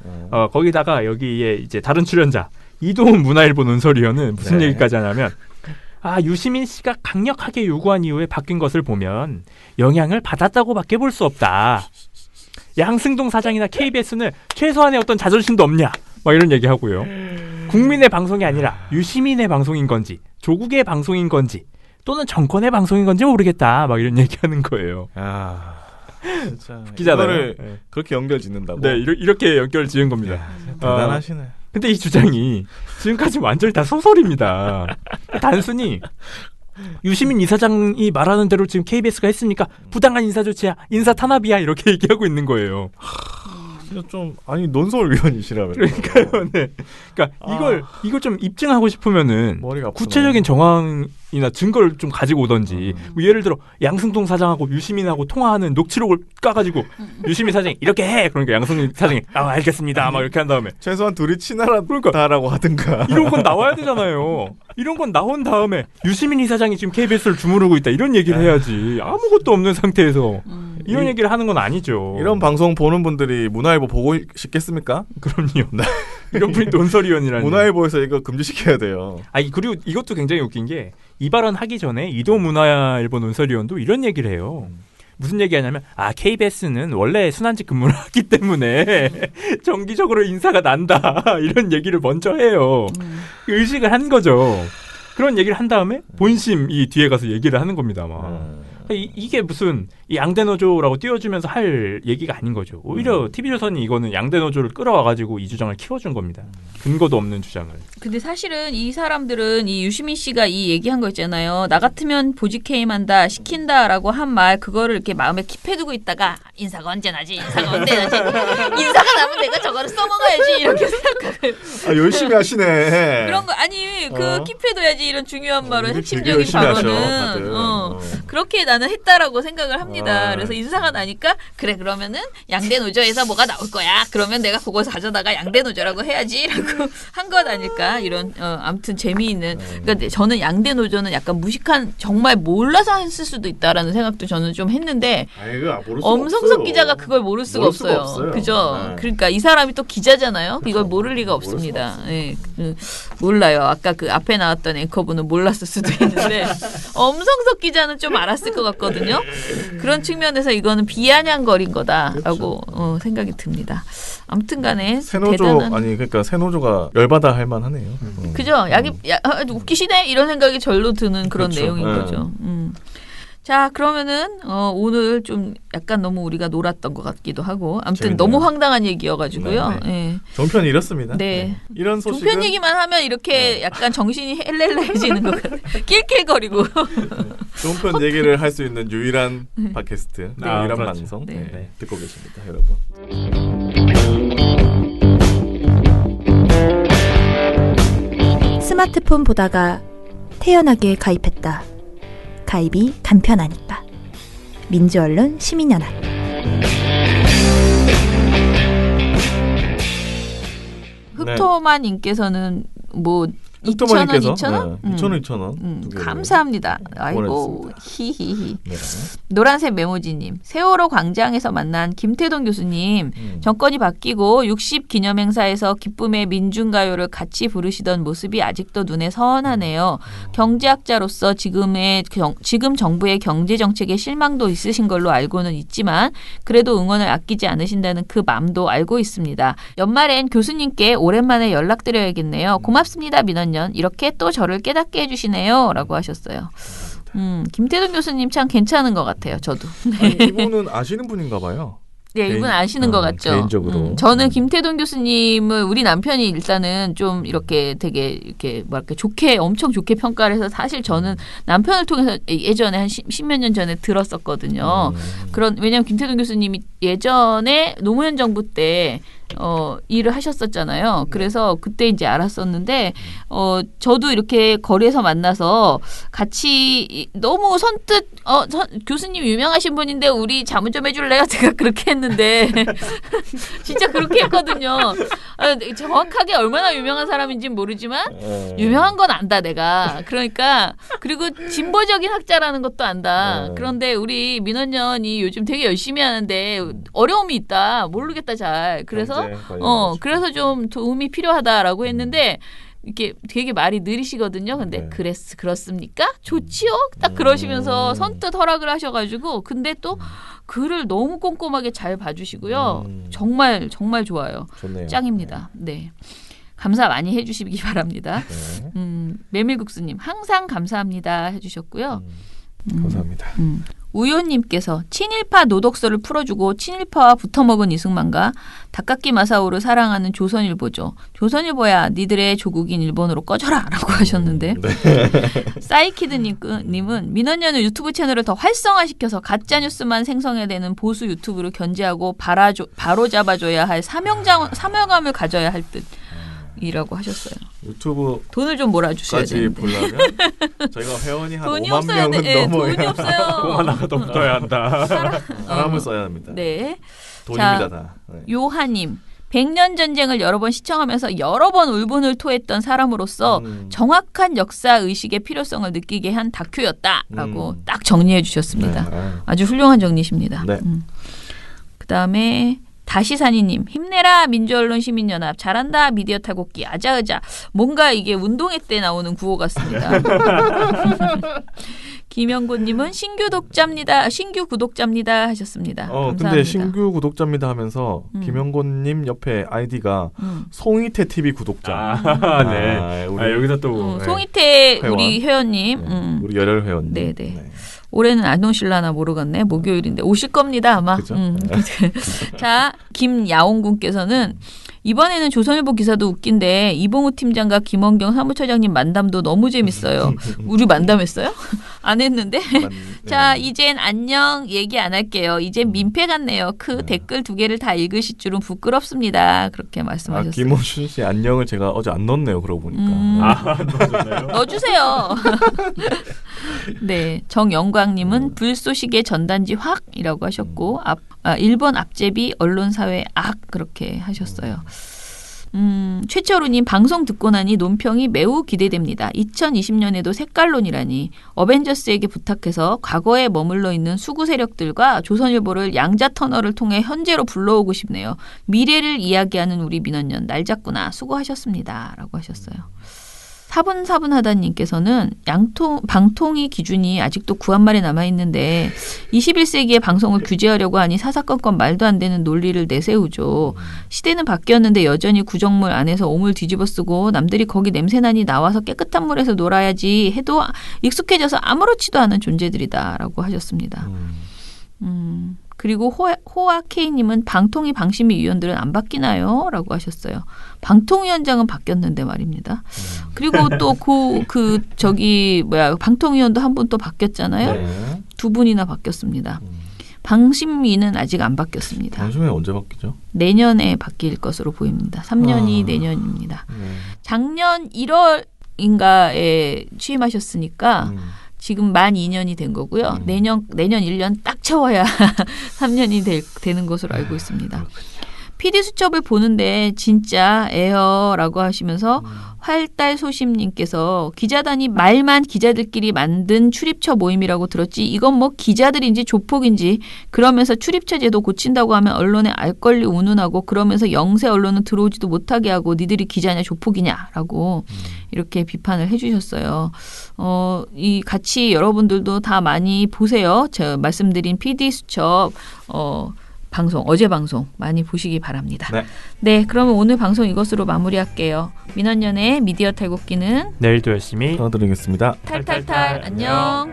거기다가 여기에 이제 다른 출연자 이도훈 문화일보 논설위원은 무슨 네. 얘기까지 하냐면 유시민 씨가 강력하게 요구한 이후에 바뀐 것을 보면 영향을 받았다고밖에 볼 수 없다. 양승동 사장이나 KBS는 최소한의 어떤 자존심도 없냐? 막 이런 얘기하고요. 국민의 방송이 아니라 유시민의 방송인 건지 조국의 방송인 건지 또는 정권의 방송인 건지 모르겠다. 막 이런 얘기하는 거예요. 진짜 웃기잖아요. 이거를 네. 그렇게 연결 짓는다고. 네, 이렇게 연결 지은 겁니다. 대단하시네. 근데 이 주장이 지금까지 완전히 다 소설입니다. 단순히 유시민 이사장이 말하는 대로 지금 KBS가 했으니까 부당한 인사 조치야, 인사 탄압이야 이렇게 얘기하고 있는 거예요. 진짜 좀 논설위원이시라면. 그러니까요. 네. 그러니까 이걸 좀 입증하고 싶으면은 머리가 아프네. 구체적인 정황이나 증거를 좀 가지고 오던지. 뭐 예를 들어 양승동 사장하고 유시민하고 통화하는 녹취록을 까가지고 유시민 사장이 이렇게 해. 그러니까 양승동 사장이 알겠습니다. 막 이렇게 한 다음에 최소한 둘이 친하다라고 하든가. 이런 건 나와야 되잖아요. 이런 건 나온 다음에 유시민 이사장이 지금 KBS를 주무르고 있다 이런 얘기를 해야지. 아무것도 없는 상태에서 이런 얘기를 하는 건 아니죠. 이런 방송 보는 분들이 문화일보 보고 싶겠습니까? 그럼요. 이런 분이 논설위원이라니. 문화일보에서 이거 금지시켜야 돼요. 그리고 이것도 굉장히 웃긴 게 이 발언 하기 전에 이도 문화일보 논설위원도 이런 얘기를 해요. 무슨 얘기하냐면 KBS는 원래 순환직 근무를 하기 때문에 정기적으로 인사가 난다 이런 얘기를 먼저 해요. 의식을 한 거죠. 그런 얘기를 한 다음에 본심 이 뒤에 가서 얘기를 하는 겁니다. 이게 무슨 이 양대노조라고 띄워주면서 할 얘기가 아닌 거죠. 오히려 TV조선이 이거는 양대노조를 끌어와가지고 이 주장을 키워준 겁니다. 근거도 없는 주장을. 근데 사실은 이 사람들은 이 유시민 씨가 이 얘기한 거 있잖아요. 나 같으면 보직해임한다, 시킨다라고 한 말 그거를 이렇게 마음에 킵해두고 있다가 인사가 언제 나지? 인사가 언제 나지? 인사가 나면 내가 저거를 써먹어야지 이렇게 생각을. 열심히 하시네. 그런 거 아니 그 킵해둬야지 이런 중요한 말은 핵심적인 열심히 하셔, 발언은 다들. 그렇게 나는 했다라고 생각을 합니다. 그래서 인사가 나니까 그러면은 양대 노조에서 뭐가 나올 거야. 그러면 내가 그거 가져다가 양대 노조라고 해야지라고 한 것 아닐까 이런 아무튼 재미있는. 그러니까 저는 양대 노조는 약간 무식한 정말 몰라서 했을 수도 있다라는 생각도 저는 좀 했는데 엄성석 기자가 그걸 모를 수가 없어요. 그죠? 네. 그러니까 이 사람이 또 기자잖아요. 이걸 모를 리가 없습니다. 예, 몰라요. 아까 그 앞에 나왔던 앵커분은 몰랐을 수도 있는데 엄성석 기자는 좀 알았을 것 같거든요. 그런 측면에서 이거는 비아냥거린 거다라고 생각이 듭니다. 아무튼간에 대단한. 그러니까 새노조가 열받아 할 만하네요. 그죠? 웃기시네 이런 생각이 절로 드는 그런 그렇죠. 내용인 거죠. 자, 그러면은 오늘 좀 약간 너무 우리가 놀았던 것 같기도 하고 아무튼 재밌네요. 너무 황당한 얘기여가지고요. 예. 종편이 이렇습니다. 네. 이런 소식은 종편 얘기만 하면 이렇게 약간 정신이 헬렐레해지는 것 같아요. 낄낄거리고. 종편 얘기를 할 수 있는 유일한 팟캐스트, 유일한 그렇죠. 방송 네. 듣고 계십니다, 여러분. 스마트폰 보다가 태연하게 가입했다. 가입이 간편하니까. 민주언론 시민연합. 흑토만님께서는 뭐 흑토마님께서 2,000원? 2,000원, 2,000원. 두 개를 감사합니다. 아이고 보내주셨습니다. 히히히. 네. 노란색 메모지님, 세월호 광장에서 만난 김태동 교수님, 정권이 바뀌고 60 기념행사에서 기쁨의 민중가요를 같이 부르시던 모습이 아직도 눈에 선하네요. 경제학자로서 지금 정부의 경제 정책에 실망도 있으신 걸로 알고는 있지만 그래도 응원을 아끼지 않으신다는 그 마음도 알고 있습니다. 연말엔 교수님께 오랜만에 연락드려야겠네요. 고맙습니다, 민원연. 이렇게 또 저를 깨닫게 해주시네요. 라고 하셨어요. 김태동 교수님 참 괜찮은 것 같아요. 저도. 아니, 이분은 아시는 분인가 봐요. 네, 이분 아시는 것 같죠. 개인적으로. 저는 김태동 교수님을 우리 남편이 일단은 좀 이렇게 되게 이렇게 뭐랄까 좋게 엄청 좋게 평가를 해서 사실 저는 남편을 통해서 예전에 한 10몇 년 전에 들었었거든요. 왜냐하면 김태동 교수님이 예전에 노무현 정부 때 일을 하셨었잖아요. 그래서 그때 이제 알았었는데 저도 이렇게 거리에서 만나서 같이 너무 선뜻 교수님 유명하신 분인데 우리 자문 좀 해줄래요? 제가 그렇게 했는데 진짜 그렇게 했거든요. 정확하게 얼마나 유명한 사람인지는 모르지만 유명한 건 안다 내가. 그러니까 그리고 진보적인 학자라는 것도 안다. 그런데 우리 민원연이 요즘 되게 열심히 하는데 어려움이 있다. 모르겠다 잘. 그래서 그래서 좀 도움이 필요하다라고 했는데 이게 되게 말이 느리시거든요. 근데 그렇습니까? 좋지요? 딱 그러시면서 선뜻 허락을 하셔가지고 근데 또 글을 너무 꼼꼼하게 잘 봐주시고요. 정말 정말 좋아요. 좋네요. 짱입니다. 네. 감사 많이 해주시기 바랍니다. 메밀국수님 항상 감사합니다 해주셨고요. 감사합니다. 우효님께서 친일파 노독서를 풀어주고 친일파와 붙어먹은 이승만과 닭깎기 마사오를 사랑하는 조선일보죠. 조선일보야 니들의 조국인 일본으로 꺼져라 라고 하셨는데 사이키드님은 민원연은 유튜브 채널을 더 활성화시켜서 가짜뉴스만 생성해내는 보수 유튜브를 견제하고 바로 잡아줘야 할 사명감을 가져야 할 듯. 이라고 하셨어요. 유튜브 돈을 좀 몰아주셔야 되는데. 보려면 저희가 회원이 한 돈이 5만 없어야 명은 돼. 넘어야 돈이 없어요. 공 하나가 더 붙어야 한다. 사람을 써야 합니다. 네. 돈입니다 다. 네. 요하님. 100년 전쟁을 여러 번 시청하면서 여러 번 울분을 토했던 사람으로서 정확한 역사 의식의 필요성을 느끼게 한 다큐였다라고 딱 정리해 주셨습니다. 네. 아주 훌륭한 정리십니다. 네. 그다음에 다시사니님 힘내라 민주언론 시민연합 잘한다 미디어 탈곡기 아자아자 뭔가 이게 운동회 때 나오는 구호 같습니다. 김영곤님은 신규 구독자입니다 하셨습니다. 감사합니다. 근데 신규 구독자입니다 하면서 김영곤님 옆에 아이디가 송이태 TV 구독자. 네. 여기서 또 송이태 회원. 우리 회원님, 우리 열혈 회원님. 네네. 네. 올해는 안 오실라나 모르겠네. 목요일인데 오실 겁니다 아마. 그죠? 자, 김야옹군께서는 이번에는 조선일보 기사도 웃긴데 이봉우 팀장과 김원경 사무처장님 만담도 너무 재밌어요. 우리 만담했어요? 안 했는데. 자, 이젠 안녕 얘기 안 할게요. 이젠 민폐 같네요. 댓글 2개를 다 읽으실 줄은 부끄럽습니다. 그렇게 말씀하셨어요. 김원준 씨 안녕을 제가 어제 안 넣었네요. 그러고 보니까. 넣어줬나요? 넣어주세요. 네, 정영광님은 불쏘시개 전단지 확이라고 하셨고 일본 앞제비 언론사회 악 그렇게 하셨어요. 최철우님 방송 듣고 나니 논평이 매우 기대됩니다. 2020년에도 색깔론이라니 어벤져스에게 부탁해서 과거에 머물러 있는 수구 세력들과 조선일보를 양자 터널을 통해 현재로 불러오고 싶네요. 미래를 이야기하는 우리 민원연 날 잡구나 수고하셨습니다. 라고 하셨어요. 사분사분하다님께서는 방통위 기준이 아직도 구한말에 남아있는데 21세기의 방송을 규제하려고 하니 사사건건 말도 안 되는 논리를 내세우죠. 시대는 바뀌었는데 여전히 구정물 안에서 오물 뒤집어 쓰고 남들이 거기 냄새나니 나와서 깨끗한 물에서 놀아야지 해도 익숙해져서 아무렇지도 않은 존재들이다라고 하셨습니다. 그리고 호아 K님은 방통위 방심위 위원들은 안 바뀌나요? 라고 하셨어요. 방통위원장은 바뀌었는데 말입니다. 그리고 또 방통위원도 한 분 또 바뀌었잖아요. 네. 2분이나 바뀌었습니다. 방심위는 아직 안 바뀌었습니다. 방심위 언제 바뀌죠? 내년에 바뀔 것으로 보입니다. 3년이 내년입니다. 작년 1월인가에 취임하셨으니까 지금 만 2년이 된 거고요. 내년 1년 딱 채워야 3년이 되는 것으로 알고 있습니다. PD 수첩을 보는데 진짜 에어라고 하시면서 활달소심님께서 기자단이 말만 기자들끼리 만든 출입처 모임이라고 들었지 이건 뭐 기자들인지 조폭인지 그러면서 출입처 제도 고친다고 하면 언론에 알 권리 운운하고 그러면서 영세 언론은 들어오지도 못하게 하고 니들이 기자냐 조폭이냐라고 이렇게 비판을 해주셨어요. 이 같이 여러분들도 다 많이 보세요. 제가 말씀드린 PD수첩 방송, 어제 방송 많이 보시기 바랍니다. 네, 그러면 오늘 방송 이것으로 마무리할게요. 민원연의 미디어 탈곡기는 내일도 열심히 전해드리겠습니다. 탈탈탈 안녕.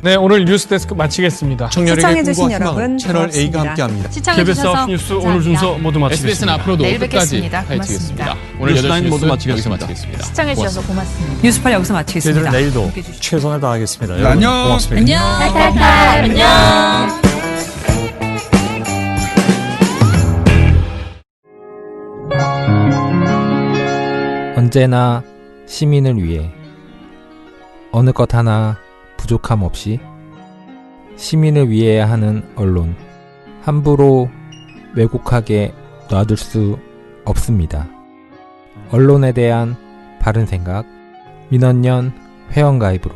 네, 오늘 뉴스데스크 마치겠습니다. 청년에게 시청해주신 꿈과 여러분 희망을 채널 A가 고맙습니다. 함께합니다. 시청해주셔서 KBS 뉴스 오늘 순서 모두 마치겠습니다. SBS는 앞으로도 내일 끝까지 뵙겠습니다. 파헤치겠습니다. 오늘 뉴스타임 8시 모두 뉴스 마치겠습니다. 여기서 마치겠습니다. 시청해주셔서 고맙습니다. 뉴스팔 여기서 마치겠습니다. 저희들은 내일도 함께해 주시죠. 최선을 다하겠습니다. 네, 안녕. 고맙습니다. 탈탈탈 안녕. 언제나 시민을 위해 어느 것 하나 부족함 없이 시민을 위해야 하는 언론 함부로 왜곡하게 놔둘 수 없습니다. 언론에 대한 바른 생각 민원연 회원가입으로